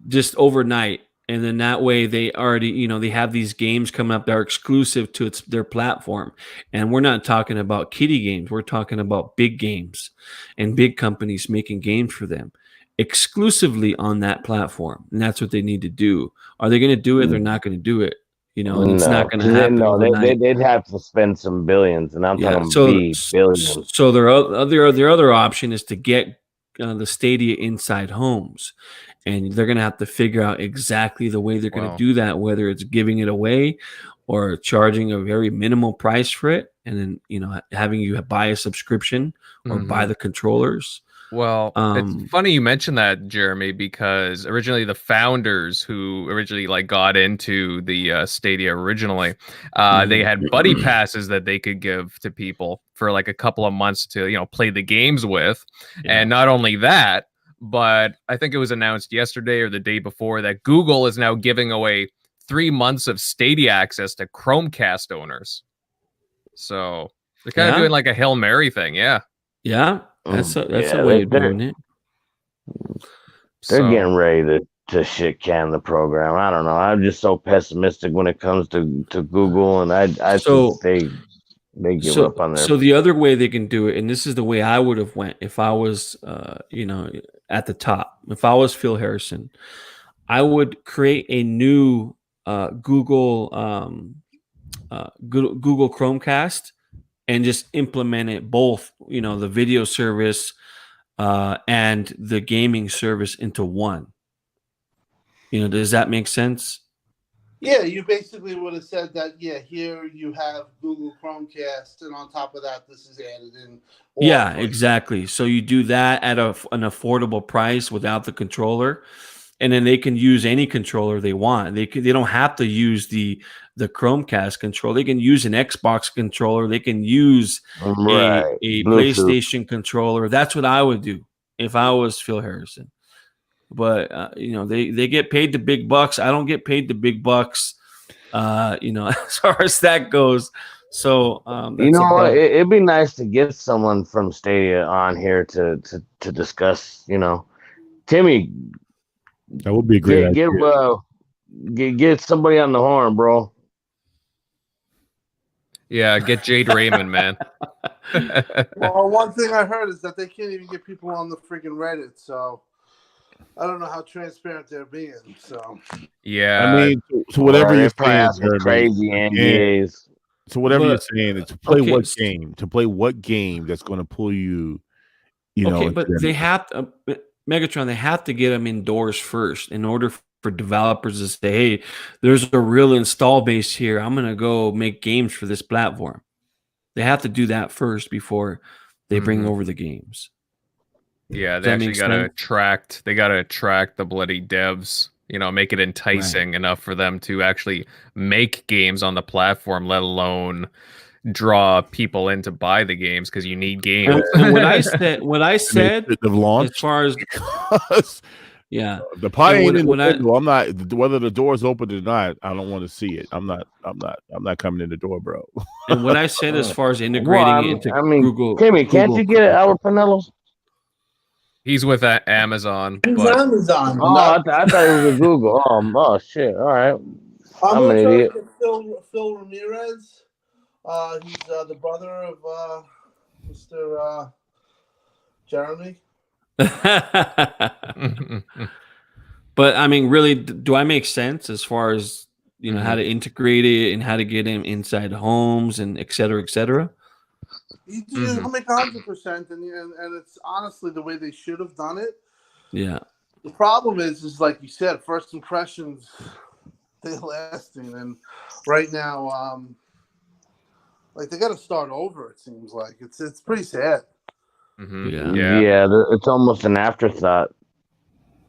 S3: just overnight, and then that way they already, you know, they have these games coming up that are exclusive to their platform. And we're not talking about kiddie games. We're talking about big games and big companies making games for them exclusively on that platform. And that's what they need to do. Are they going to do it? They're not going to do it. You know, and it's not going to happen.
S6: No, they'd have to spend some billions, and I'm talking billions.
S3: So their other option is to get the Stadia inside homes, and they're going to have to figure out exactly the way they're going to do that, whether it's giving it away or charging a very minimal price for it, and then, you know, having you buy a subscription or buy the controllers.
S1: Well, it's funny you mentioned that, Jeremy, because originally the founders who originally like got into the Stadia originally, they had buddy passes that they could give to people for like a couple of months to, you know, play the games with. And not only that, but I think it was announced yesterday or the day before that Google is now giving away 3 months of Stadia access to Chromecast owners. So they're kind of doing like a Hail Mary thing. Yeah.
S3: Yeah. That's a way of doing it.
S6: They're getting ready to shit can the program. I don't know. I'm just so pessimistic when it comes to Google, and I think they give up on their.
S3: So the other way they can do it, and this is the way I would have went if I was, you know, at the top. If I was Phil Harrison, I would create a new Google Chromecast. And just implement it both, you know, the video service and the gaming service into one. You know, does that make sense?
S2: Yeah, you basically would have said that, here you have Google Chromecast, and on top of that, this is added in.
S3: Yeah, exactly. So you do that at an affordable price without the controller, and then they can use any controller they want. They don't have to use the Chromecast controller. They can use an Xbox controller. They can use a PlayStation controller. That's what I would do. if I was Phil Harrison. But they get paid the big bucks. I don't get paid the big bucks. As far as that goes. So
S6: You
S3: that's
S6: know what?
S3: about
S6: It'd be nice to get someone from Stadia on here to discuss. Timmy,
S4: That would be a great idea.
S6: get somebody on the horn, bro.
S1: Yeah, get Jade Raymond, man.
S2: Well, one thing I heard is that they can't even get people on the freaking Reddit, so I don't know how transparent they're being. So
S1: Yeah,
S7: I mean, so whatever
S6: They
S7: you're
S6: probably
S7: saying,
S6: have some
S7: Jeremy,
S6: crazy
S7: again,
S6: NDAs.
S7: so whatever you're
S3: But-
S7: saying, is to play
S3: okay,
S7: what game? To play what game that's going to pull you,
S3: okay,
S7: into
S3: but
S7: that-
S3: they have to, Megatron. They have to get them indoors first in order for developers to say, "Hey, there's a real install base here. I'm gonna go make games for this platform." They have to do that first before they bring
S1: Mhm.
S3: over the games.
S1: yeah,
S3: Does
S1: they
S3: that
S1: actually
S3: make
S1: gotta
S3: sense?
S1: attract. They gotta attract the bloody devs. Make it enticing enough for them to actually make games on the platform, let alone draw people in to buy the games because you need games.
S3: And what I said,
S7: and they shouldn't have
S3: as
S7: launched
S3: far as
S7: because
S3: yeah,
S7: the pie
S3: And
S7: ain't
S3: when-
S7: in the
S3: when I-
S7: window. I'm not whether the door's open or not. I don't want to see it. I'm not coming in the door, bro.
S3: and what I said as far as
S6: Well,
S3: integrating it into Google.
S6: Timmy, can't
S3: Google
S6: you get Albert Pinellas?
S1: He's with Amazon,
S2: who's
S1: but
S2: Amazon?
S6: Oh, I thought it was with Google. Oh shit! All right, I'm
S2: I'm
S6: an
S2: gonna try
S6: idiot.
S2: to get Phil Ramirez. He's the brother of Mr. Jeremy.
S3: But I mean, really, do I make sense as far as how
S1: Mhm.
S3: to integrate it and how to get him inside homes and et cetera, et cetera?
S2: He'll make 100%, and it's honestly the way they should have done it.
S3: Yeah.
S2: The problem is like you said, first impressions they're lasting, and right now, like they got to start over. It seems like it's pretty sad.
S1: Mhm.
S6: Yeah, it's almost an afterthought.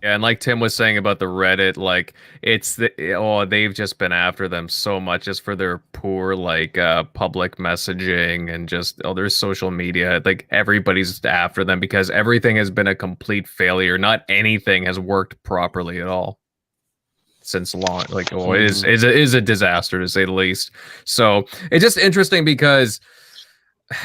S1: Yeah, and like Tim was saying about the Reddit, like they've just been after them so much just for their poor public messaging and just their social media. Like everybody's after them because everything has been a complete failure. Not anything has worked properly at all since long. Like it is a disaster to say the least. So it's just interesting because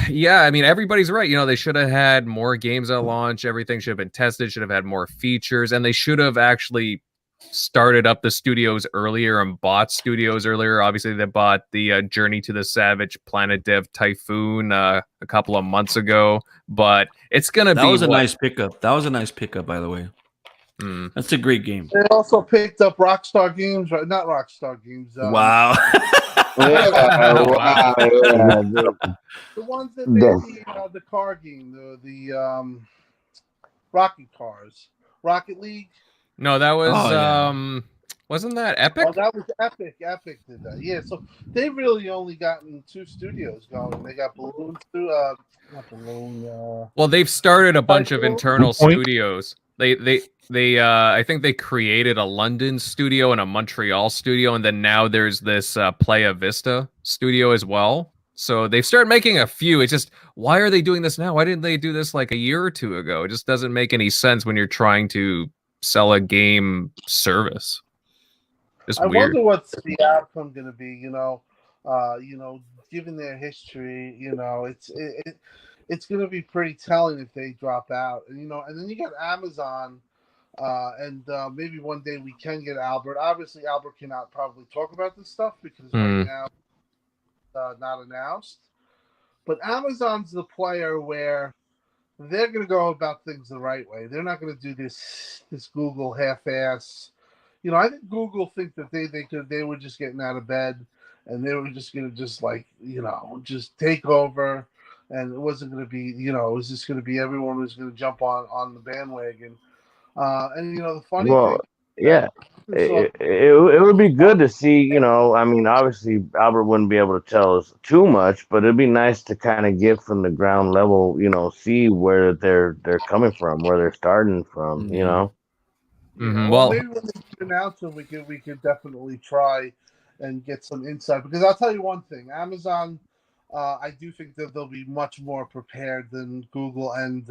S1: yeah, I mean, everybody's right. They should have had more games at launch. Everything should have been tested, should have had more features, and they should have actually started up the studios earlier and bought studios earlier. Obviously, they bought the Journey to the Savage Planet Dev Typhoon a couple of months ago, but it's going to be...
S3: That was a nice pickup. That was a nice pickup, by the way. That's a great game.
S2: They also picked up Rockstar Games, right? Not Rockstar Games.
S3: Wow.
S6: Wow.
S2: The ones that made the car game, the Rocket Cars, Rocket League.
S1: No, that was
S3: Oh,
S1: wasn't that Epic?
S2: Oh, that was Epic. Epic did that. Yeah, so they've really only gotten 2 studios going. They got Balloon not Balloon.
S1: Well, they've started a bunch of
S2: Typhoon?
S1: internal studios. They I think they created a London studio and a Montreal studio, and then now there's this Playa Vista studio as well. So they've started making a few. It's just, why are they doing this now? Why didn't they do this like a year or two ago? It just doesn't make any sense when you're trying to sell a game service. Just
S2: I
S1: weird.
S2: wonder what's the outcome going to be. Given their history, it's going to be pretty telling if they drop out. And then you got Amazon, and maybe one day we can get Albert. Obviously, Albert cannot probably talk about this stuff because right now it's not announced. But Amazon's the player where they're going to go about things the right way. They're not going to do this Google half-ass. I think Google think that they were just getting out of bed and they were just going to just take over, and it wasn't going to be, it was just going to be everyone was going to jump on the bandwagon. And the funny thing,
S6: yeah, it would be good to see. I mean, obviously Albert wouldn't be able to tell us too much, but it'd be nice to kind of get from the ground level. See where they're coming from, where they're starting from.
S2: Well, maybe when they announce them, we could definitely try and get some insight. Because I'll tell you one thing, Amazon, I do think that they'll be much more prepared than Google and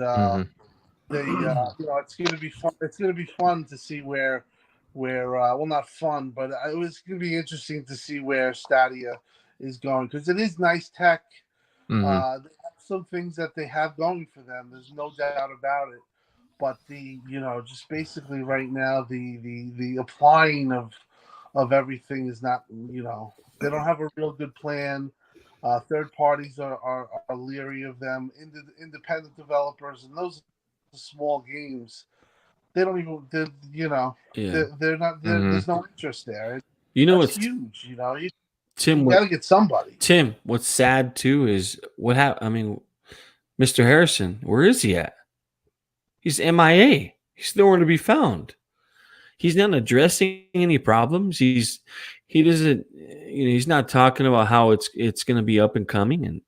S2: it's going to be fun. It's going to be fun to see where well, not fun, but it was going to be interesting to see where Stadia is going, because it is nice tech. They have some things that they have going for them. There's no doubt about it. But just basically right now, the applying of everything is not, they don't have a real good plan. Third parties are leery of them. Independent developers, and those small games, they don't even, they're not. There's no interest there.
S3: It's
S2: huge.
S3: Tim.
S2: You got to get somebody.
S3: Tim, what's sad too is what happened. I mean, Mr. Harrison, where is he at? He's MIA. He's nowhere to be found. He's not addressing any problems. He doesn't. He's not talking about how it's going to be up and coming, and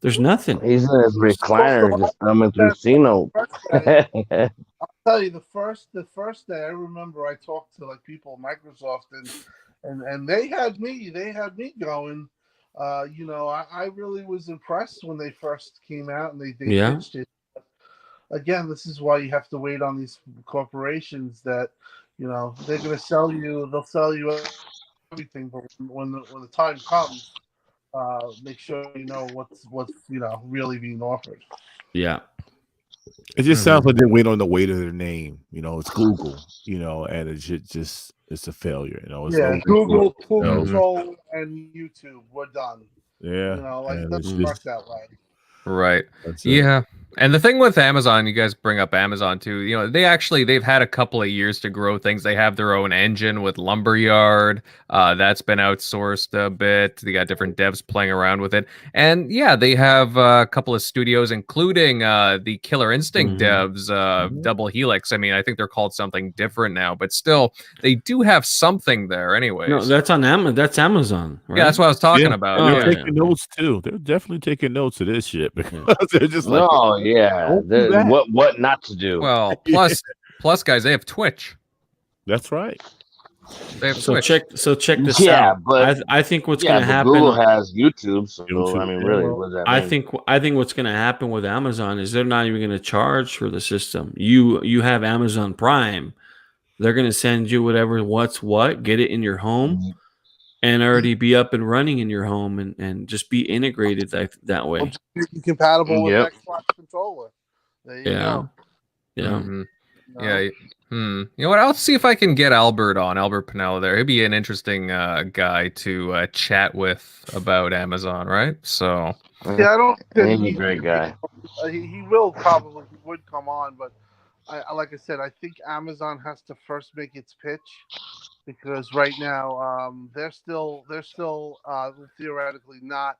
S3: there's nothing.
S6: He's in his recliner, just thumbing through C-Note.
S2: I'll tell you, the first day I remember, I talked to people at Microsoft, and they had me going. I really was impressed when they first came out and they pitched it. Again, this is why you have to wait on these corporations that, they're going to sell you. They'll sell you everything, but when the time comes, make sure you know what's really being offered.
S3: Yeah.
S7: It just sounds like they're waiting on the weight of their name. It's Google, and it's a failure.
S2: Google, Control, and YouTube, we're done.
S7: Yeah.
S2: It doesn't work that way.
S1: Right. Yeah. And the thing with Amazon, you guys bring up Amazon too. They've had a couple of years to grow things. They have their own engine with Lumberyard. That's been outsourced a bit. They got different devs playing around with it. And yeah, they have a couple of studios, including the Killer Instinct devs, Double Helix. I mean, I think they're called something different now, but still, they do have something there anyways.
S3: No, that's on Amazon. That's Amazon. Right?
S1: Yeah, that's what I was talking about.
S7: They're taking notes too. They're definitely taking notes of this shit because they're just like,
S6: oh yeah. What not to do?
S1: Well, plus, guys, they have Twitch.
S7: That's right.
S1: They have
S3: so
S1: Twitch.
S3: check this out.
S6: But
S3: I think what's going to happen.
S6: Google has YouTube, so
S7: YouTube,
S6: I mean, really, what does that mean?
S3: I think what's going to happen with Amazon is they're not even going to charge for the system. You have Amazon Prime. They're going to send you what's what, get it in your home, and already be up and running in your home, and just be integrated that way.
S2: Compatible with Xbox controller. There you go.
S3: Yeah.
S1: Mm-hmm. Yeah. You know what? I'll see if I can get Albert Pinella there. He'd be an interesting guy to chat with about Amazon, right? So
S2: yeah, I don't think
S6: he's a great guy.
S2: He would come on, but like I said, I think Amazon has to first make its pitch, because right now they're still theoretically not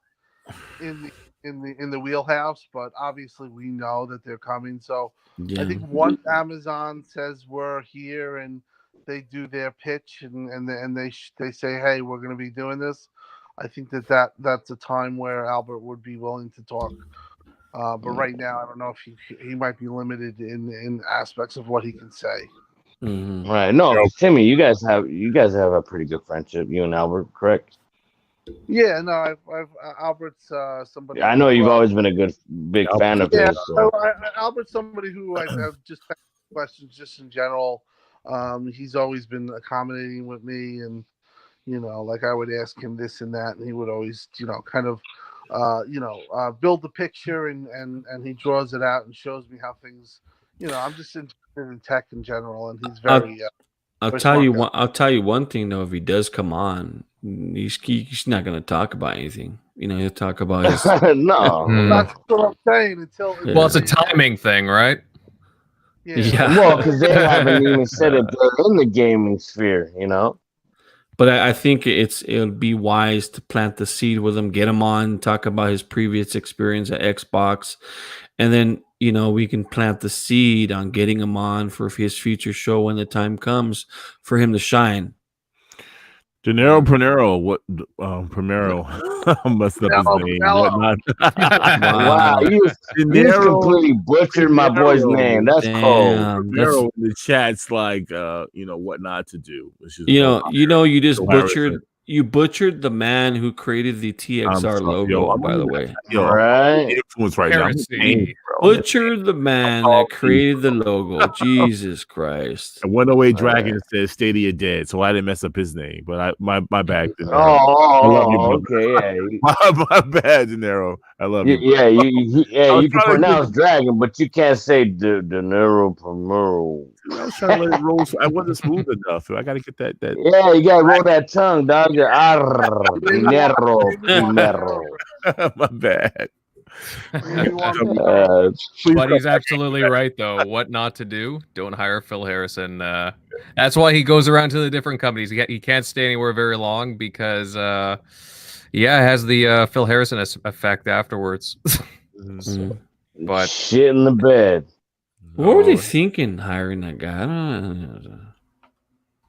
S2: in the wheelhouse, but obviously we know that they're coming. So I think once Amazon says we're here and they do their pitch and they say, hey, we're going to be doing this, I think that's a time where Albert would be willing to talk. But right now, I don't know if he might be limited in aspects of what he can say.
S3: Mm-hmm.
S6: Right. No, Timmy, you guys have a pretty good friendship, you and Albert, correct?
S2: Yeah, no, I've Albert's somebody.
S6: I know you've always been a big fan of his. So.
S2: Albert's somebody who I've just had questions just in general. He's always been accommodating with me, and like I would ask him this and that, and he would always, kind of, build the picture, and he draws it out and shows me how things. I'm just interested in tech in general, and he's very.
S3: I'll tell you one thing though. If he does come on, he's not going to talk about anything. He'll talk about his.
S6: No,
S2: that's what I'm saying.
S1: Well, it's a timing thing, right?
S6: Yeah. Well, because they haven't even said it in the gaming sphere,
S3: But I think it'll be wise to plant the seed with him, get him on, talk about his previous experience at Xbox, and then we can plant the seed on getting him on for his future show when the time comes for him to shine.
S7: Gennaro Primero, messed up his name.
S6: Wow, you completely butchered my boy's name. That's cold.
S7: Primero in the chat's like, what not to do.
S3: You just butchered. You butchered the man who created the TXR logo, by the way.
S6: Right?
S7: Influence right now.
S3: Butcher the man that created the logo. Jesus Christ.
S7: And 108 Dragon says Stadia dead, so I didn't mess up his name. But my bad, De Niro. I love you, brother.
S6: Okay, yeah.
S7: my bad, De Niro. I love you.
S6: Yeah, you can pronounce
S7: get...
S6: dragon, but you can't say De Niro Primero.
S7: I was trying to let it roll. I wasn't smooth enough. I got to get that.
S6: Yeah, you gotta roll that tongue, dog. Dinero Primero.
S7: My bad.
S1: But he's absolutely right, though. What not to do? Don't hire Phil Harrison. That's why he goes around to the different companies. He can't stay anywhere very long because, it has the Phil Harrison effect afterwards. But
S6: shit in the bed.
S3: What were they thinking hiring that guy? I don't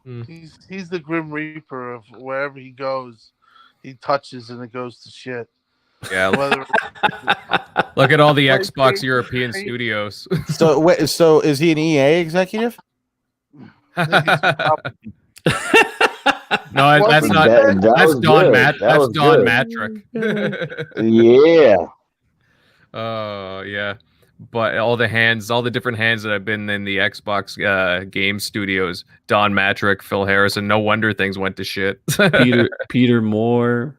S3: know.
S2: He's the Grim Reaper of wherever he goes. He touches and it goes to shit.
S1: Yeah. Look at all the Xbox European studios.
S5: So is he an EA executive?
S1: No, that's not. That's Don Matrick. That's Don Matrick.
S6: Yeah.
S1: Oh, yeah. But all the different hands that have been in the Xbox game studios, Don Matrick, Phil Harrison. No wonder things went to shit.
S3: Peter Moore.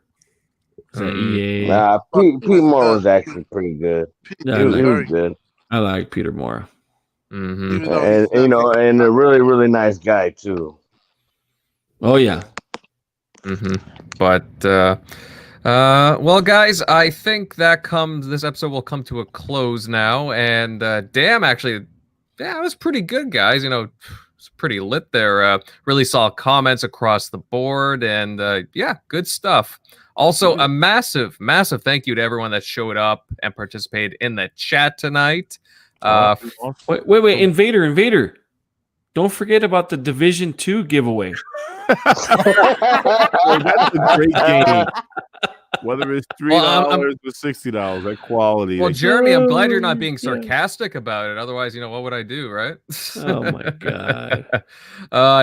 S3: EA.
S6: Nah, Pete Moore was actually pretty good. He was good.
S3: I like Peter Moore.
S1: Mm-hmm.
S6: And a really, really nice guy too.
S3: Oh yeah.
S1: Mm-hmm. But well, guys, I think this episode will come to a close now. And damn, actually, it was pretty good, guys. It's pretty lit there. Really saw comments across the board, and good stuff. Also, a massive, massive thank you to everyone that showed up and participated in the chat tonight.
S3: Wait, Invader. Don't forget about the Division 2 giveaway.
S7: That's a great game. Whether it's $3 or $60, that quality.
S1: Well, Jeremy, I'm glad you're not being sarcastic about it. Otherwise, what would I do, right?
S3: Oh my god.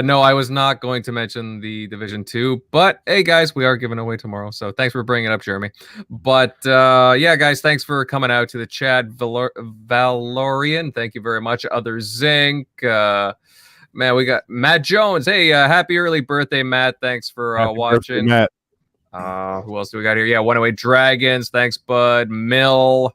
S1: No, I was not going to mention the Division 2, but hey, guys, we are giving away tomorrow, so thanks for bringing it up, Jeremy. But guys, thanks for coming out to the chat. Valorian, thank you very much. Other Zinc, man, we got Matt Jones. Hey, happy early birthday, Matt. Thanks for watching.
S7: Matt.
S1: Who else do we got here? Yeah, 108 Dragons. Thanks, bud. Mill.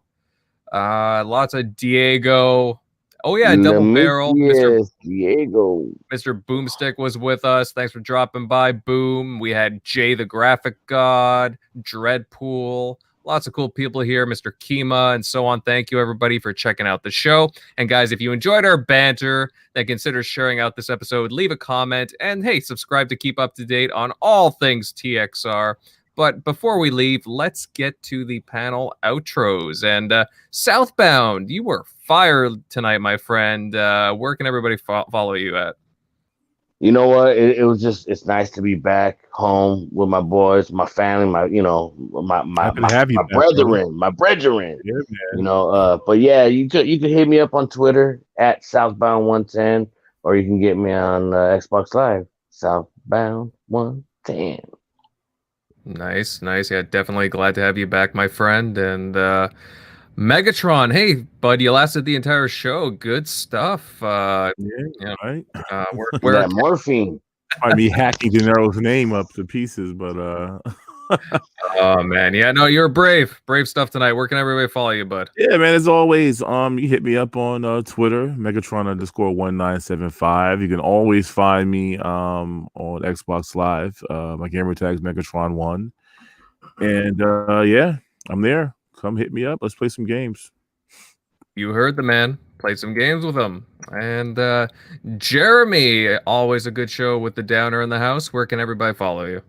S1: Lots of Diego. Oh, yeah, Double Barrel.
S6: Diego.
S1: Mr. Boomstick was with us. Thanks for dropping by. Boom. We had Jay the Graphic God, Dreadpool. Lots of cool people here, Mr. Kima, and so on. Thank you, everybody, for checking out the show. And, guys, if you enjoyed our banter, then consider sharing out this episode. Leave a comment. And, hey, subscribe to keep up to date on all things TXR. But before we leave, let's get to the panel outros. And Southbound, you were fired tonight, my friend. Where can everybody follow you at?
S6: You know what? It was it's nice to be back home with my boys, my family, my brethren.
S7: Yeah,
S6: but yeah, you could hit me up on Twitter at Southbound110, or you can get me on Xbox Live, Southbound110.
S1: Nice. Yeah, definitely glad to have you back, my friend. And Megatron, hey, bud, you lasted the entire show. Good stuff.
S7: Right.
S6: Where that morphine.
S7: Might be hacking De Niro's name up to pieces, but
S1: oh man, yeah, no, you're brave stuff tonight. Where can everybody follow you, bud?
S7: Yeah, man, as always, you hit me up on Twitter, Megatron_1975. You can always find me on Xbox Live. My gamer tag's Megatron1. And I'm there. Come hit me up. Let's play some games.
S1: You heard the man. Play some games with him. And Jeremy, always a good show with the Downer in the house. Where can everybody follow you?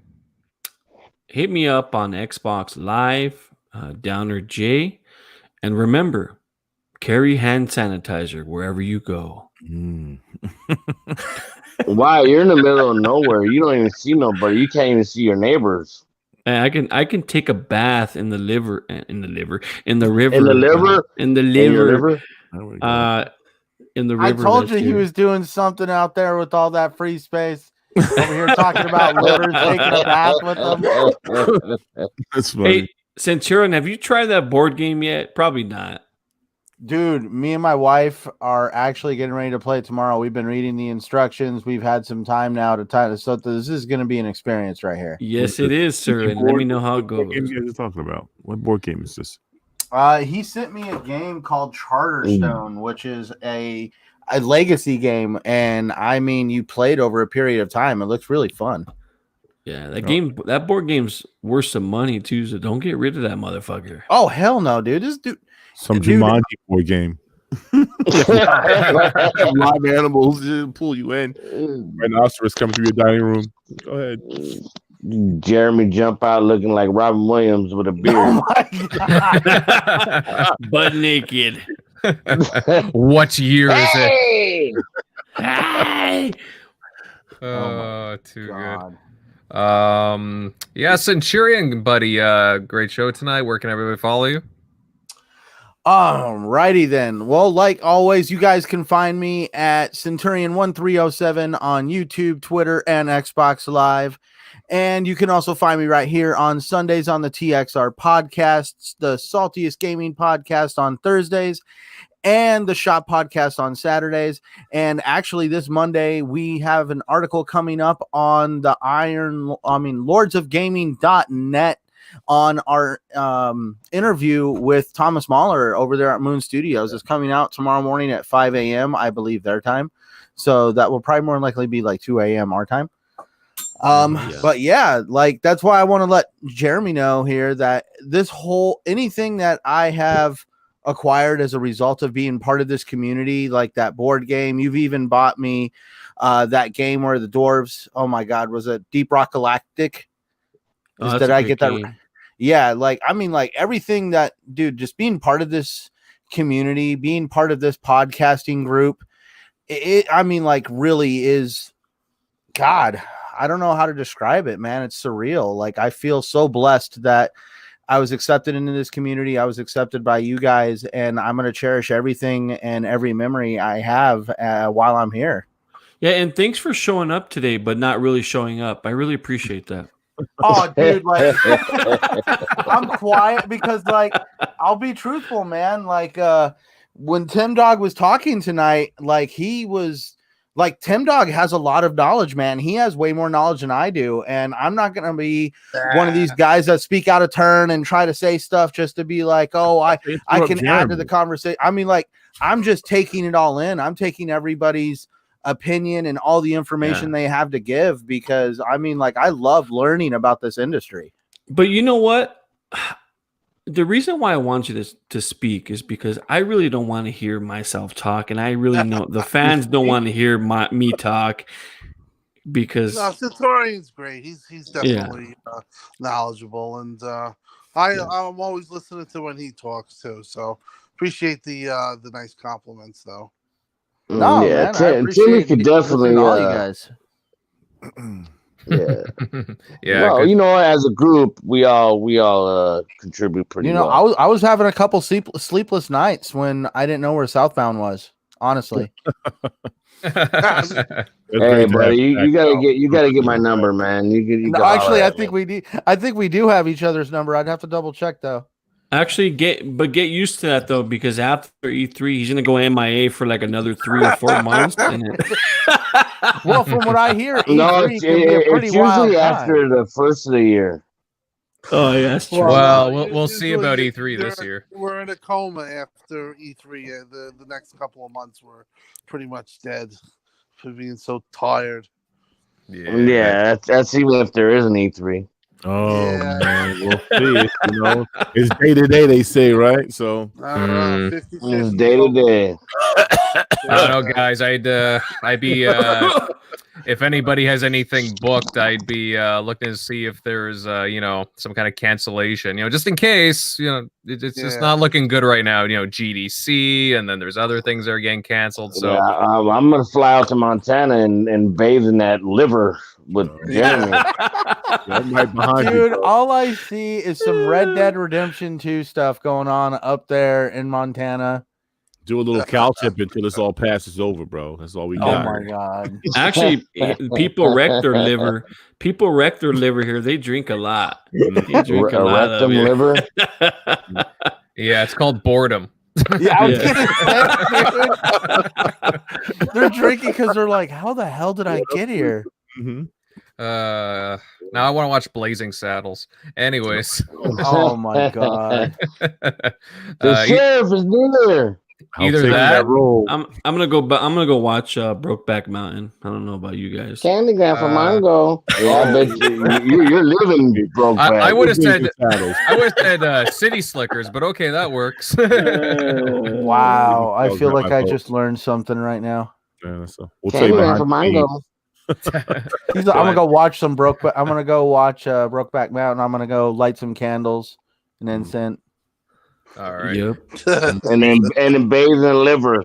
S3: Hit me up on Xbox Live, Downer J. And remember, carry hand sanitizer wherever you go.
S6: Wow, you're in the middle of nowhere. You don't even see nobody. You can't even see your neighbors.
S3: And I can take a bath in the river.
S6: In the river.
S5: I told you he was doing something out there with all that free space. Over here talking about livers, taking a bath with them.
S7: That's funny.
S3: Hey, Centurion, have you tried that board game yet? Probably not.
S5: Dude, me and my wife are actually getting ready to play tomorrow. We've been reading the instructions. We've had some time now to tie this. So this is going to be an experience right here.
S3: Yes, it is, sir. And let me know how it goes.
S4: What game you guys are talking about? What board game is this?
S5: He sent me a game called Charterstone, which is a legacy game, and I mean, you played over a period of time. It looks really fun.
S3: Yeah, that board game's worth some money too. So don't get rid of that motherfucker.
S5: Oh hell no, dude! This dude,
S4: Some Jumanji board game. Live animals pull you in. Rhinoceros coming through your dining room. Go ahead.
S6: Jeremy jump out looking like Robin Williams with a beard.
S5: Oh my God.
S3: Butt naked.
S1: What year is it?
S6: Hey!
S3: Hey!
S1: Oh, too
S5: God.
S1: good. Yeah, Centurion, buddy. Great show tonight. Where can everybody follow you?
S5: Righty then. Well, like always, you guys can find me at Centurion1307 on YouTube, Twitter, and Xbox Live. And you can also find me right here on Sundays on the TXR podcasts, the Saltiest Gaming podcast on Thursdays, and the Shop podcast on Saturdays. And actually this Monday, we have an article coming up on the lordsofgaming.net on our interview with Thomas Mahler over there at Moon Studios. It's coming out tomorrow morning at 5 a.m., I believe, their time. So that will probably more than likely be like 2 a.m. our time. But yeah, like that's why I want to let Jeremy know here that anything that I have acquired as a result of being part of this community, like that board game, you've even bought me that game where the dwarves, oh my God, was it Deep Rock Galactic? Did I get that right? Yeah, like I mean, like everything that, dude, just being part of this community, being part of this podcasting group, I mean, like really is, God, I don't know how to describe it, man. It's surreal. Like I feel so blessed that I was accepted into this community. I was accepted by you guys, and I'm going to cherish everything and every memory I have while I'm here.
S3: Yeah, and thanks for showing up today, but not really showing up. I really appreciate that.
S5: Oh, dude, like I'm quiet because, like, I'll be truthful, man. Like, when Tim Dog was talking tonight, like he was like, Tim Dog has a lot of knowledge, man. He has way more knowledge than I do, and I'm not gonna be one of these guys that speak out of turn and try to say stuff just to be like, oh, I can add to the conversation. I mean, like, I'm just taking it all in. I'm taking everybody's opinion and all the information they have to give, because I mean, like, I love learning about this industry.
S3: But you know what? The reason why I want you to speak is because I really don't want to hear myself talk, and I really know the fans don't want to hear me talk, because
S2: Centurion's great. He's definitely knowledgeable, and I'm always listening to when he talks too. So appreciate the nice compliments, though.
S5: No, man, I appreciate
S6: could definitely
S5: all you guys.
S6: Yeah.
S1: Yeah.
S6: Well, you know, as a group, we all contribute pretty well.
S5: I was having a couple sleepless nights when I didn't know where Southbound was, honestly.
S6: Hey, buddy, you gotta get my number, man.
S5: Actually, I think we do have each other's number. I'd have to double check though.
S3: actually get used to that though, because after E3 he's gonna go MIA for like another 3 or 4 months.
S5: Well, from what I hear,
S6: E3 can be a pretty usually after the first of the year.
S3: Oh yeah, that's true.
S1: Well, we'll see about E3 this year.
S2: We're in a coma after E3. The next couple of months we're pretty much dead for being so tired.
S6: Yeah, that's even if there is an E3.
S4: Oh man, we'll see. You know, it's day to day, they say, right? So
S6: it's day to day.
S1: I don't know, guys. I'd be if anybody has anything booked, I'd be looking to see if there's some kind of cancellation. Just in case. It's just not looking good right now. GDC, and then there's other things that are getting canceled. So
S6: I'm gonna fly out to Montana and bathe in that liver with Jeremy.
S5: Dude, all I see is some Red Dead Redemption 2 stuff going on up there in Montana.
S4: Do a little cow tip until this all passes over, bro. That's all we got.
S5: Oh my god!
S3: Actually, people wreck their liver. People wreck their liver here. They drink a lot. They drink a lot of
S6: liver.
S1: Yeah, it's called boredom.
S5: Yeah, I was
S3: Yeah.
S5: gonna say, dude. They're drinking because they're like, how the hell did I get here?
S8: Mhm.
S1: Now I want to watch Blazing Saddles. Anyways,
S5: Oh my god.
S6: The
S1: uh, e-
S6: sheriff is near.
S4: I'll
S1: Either
S4: take
S1: that-
S4: role.
S3: I'm gonna go watch Brokeback Mountain. I don't know about you guys.
S6: Candygram for Mango. Yeah, I bet you're living broke back.
S1: I would have said
S4: Saddles.
S1: I would have said City Slickers, but okay, that works.
S5: Wow. I feel like I just learned something right now.
S4: Yeah, so we'll tell you
S6: Candygram for
S4: behind the
S6: Mango.
S4: scenes.
S5: I'm gonna go watch some I'm gonna go watch Brokeback Mountain. I'm gonna go light some candles and incense.
S1: All right.
S3: Yep.
S6: and then bathe in liver.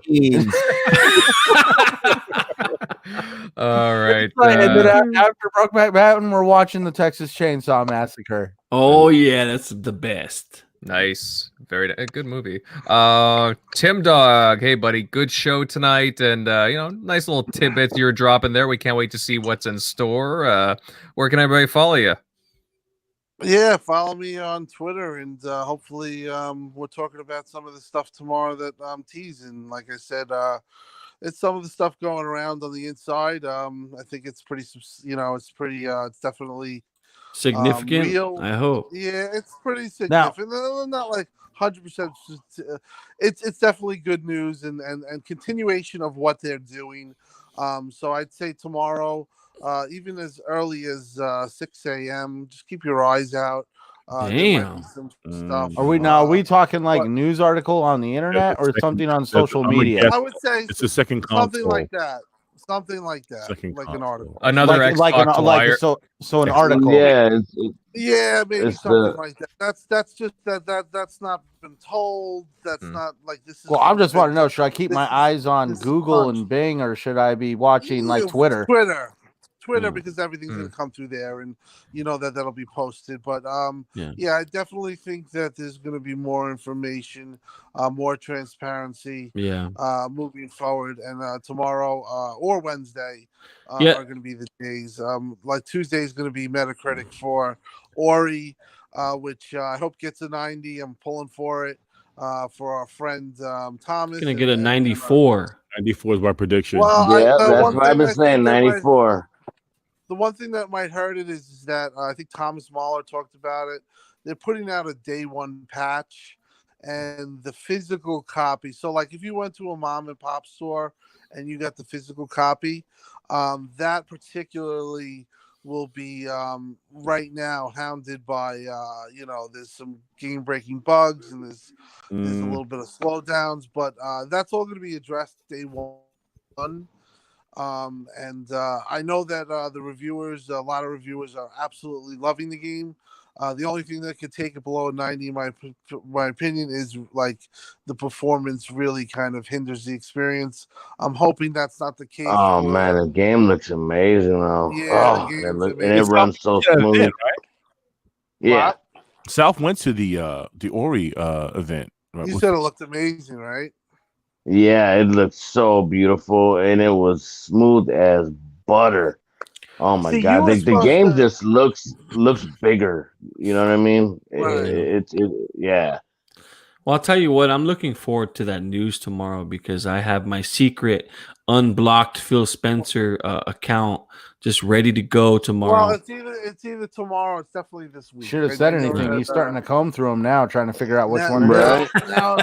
S1: All right.
S5: Right, and then after Brokeback Mountain, we're watching the Texas Chainsaw Massacre.
S3: Oh yeah, that's the best.
S1: Nice. Very good movie. Tim Dog, hey buddy, good show tonight, and nice little tidbits you're dropping there. We can't wait to see what's in store. Where can everybody follow you?
S2: Yeah, follow me on Twitter, and hopefully we're talking about some of the stuff tomorrow that I'm teasing. Like I said, it's some of the stuff going around on the inside. I think it's pretty, it's definitely
S3: Significant.
S2: real.
S3: I hope.
S2: Yeah, it's pretty significant. Not like 100%. It's definitely good news and continuation of what they're doing. So I'd say tomorrow, even as early as 6 a.m., just keep your eyes out. There might be
S3: Damn.
S2: some stuff.
S5: Are we talking like
S2: what-
S5: news article on the internet or
S4: second-
S5: something on
S4: that's-
S5: social
S4: I'm gonna
S5: media?
S4: guess
S2: I would say
S4: it's the second
S2: something
S4: console.
S2: like that. Something like that.
S4: Second
S2: Like an
S4: console.
S2: article.
S1: Another Xbox Wire.
S5: So an article.
S6: Yeah,
S2: Yeah, maybe
S6: It's
S2: something
S6: the-
S2: like that. That's just that's not been told. That's not like this is.
S5: Well, I'm just want to know, should I keep
S2: this
S5: my
S2: is-
S5: eyes on
S2: this is
S5: Google
S2: punch.
S5: and Bing, or should I be watching like
S2: Yeah,
S5: Twitter?
S2: Twitter,
S3: Mm.
S2: because everything's gonna come through there, and that'll be posted. But
S3: Yeah.
S2: I definitely think that there's gonna be more information, more transparency,
S3: Yeah.
S2: moving forward. And tomorrow or Wednesday
S3: Yeah.
S2: are gonna be the days. Like Tuesday is gonna be Metacritic for Ori, which I hope gets a 90. I'm pulling for it. For our friend Thomas.
S3: Gonna get a 94.
S4: 94 is my prediction.
S2: Well,
S6: yeah,
S2: the
S6: that's
S2: one
S6: what I've
S2: thing
S6: been
S2: I think
S6: saying.
S2: that might-
S6: 94.
S2: The one thing that might hurt it is that I think Thomas Mahler talked about it. They're putting out a day one patch, and the physical copy. So, like, if you went to a mom and pop store and you got the physical copy, that particularly will be right now hounded by there's some game breaking bugs, and there's a little bit of slowdowns, but that's all going to be addressed day one. And I know that the reviewers, a lot of reviewers, are absolutely loving the game. The only thing that could take it below a 90, in my opinion, is like the performance really kind of hinders the experience. I'm hoping that's not the case.
S6: Oh man, the game looks amazing now.
S2: Yeah,
S6: Oh,
S2: the
S6: and
S2: game's
S6: it
S2: amazing.
S6: runs so
S8: Yeah,
S6: smooth.
S8: right?
S6: Yeah.
S7: South went to the Ori event. Right?
S2: You said it looked amazing, right?
S6: Yeah, it looked so beautiful, and it was smooth as butter. Oh my
S2: See,
S6: god,
S2: you were
S6: the
S2: supposed
S6: game
S2: to-
S6: just looks bigger. You know what I mean?
S2: Right.
S6: Yeah.
S3: Well, I'll tell you what, I'm looking forward to that news tomorrow because I have my secret unblocked Phil Spencer account just ready to go tomorrow.
S2: Well, it's either tomorrow. It's definitely this week.
S5: Should have said
S2: I know
S5: anything.
S2: that,
S5: He's starting to comb through them now, trying to figure out which
S2: now-
S5: one it is.
S6: Right.
S2: now,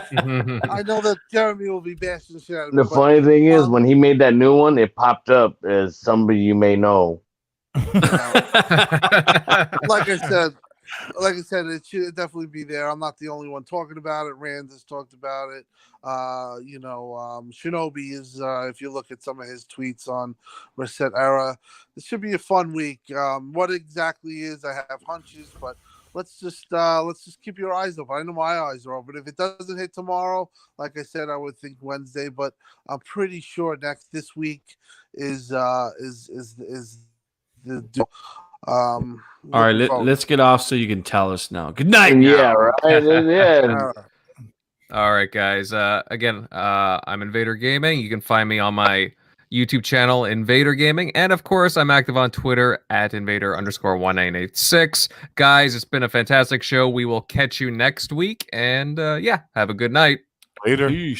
S2: I know that Jeremy will be bashing the shit out of me.
S6: The
S2: but
S6: funny thing is,
S2: um,
S6: when he made that new one, it popped up as somebody you may know.
S2: like I said, it should definitely be there. I'm not the only one talking about it. Rand has talked about it. Shinobi is. If you look at some of his tweets on Reset Era, this should be a fun week. What exactly is? I have hunches, but let's just keep your eyes open. I know my eyes are open. If it doesn't hit tomorrow, like I said, I would think Wednesday, but I'm pretty sure this week is the deal.
S3: All right, let's get off so you can tell us now. Good night.
S6: Yeah, right. Yeah.
S1: All right, guys. Again, I'm Invader Gaming. You can find me on my YouTube channel, Invader Gaming. And of course, I'm active on Twitter at Invader_1986. Guys, it's been a fantastic show. We will catch you next week. And have a good night.
S7: Later.
S3: Peace.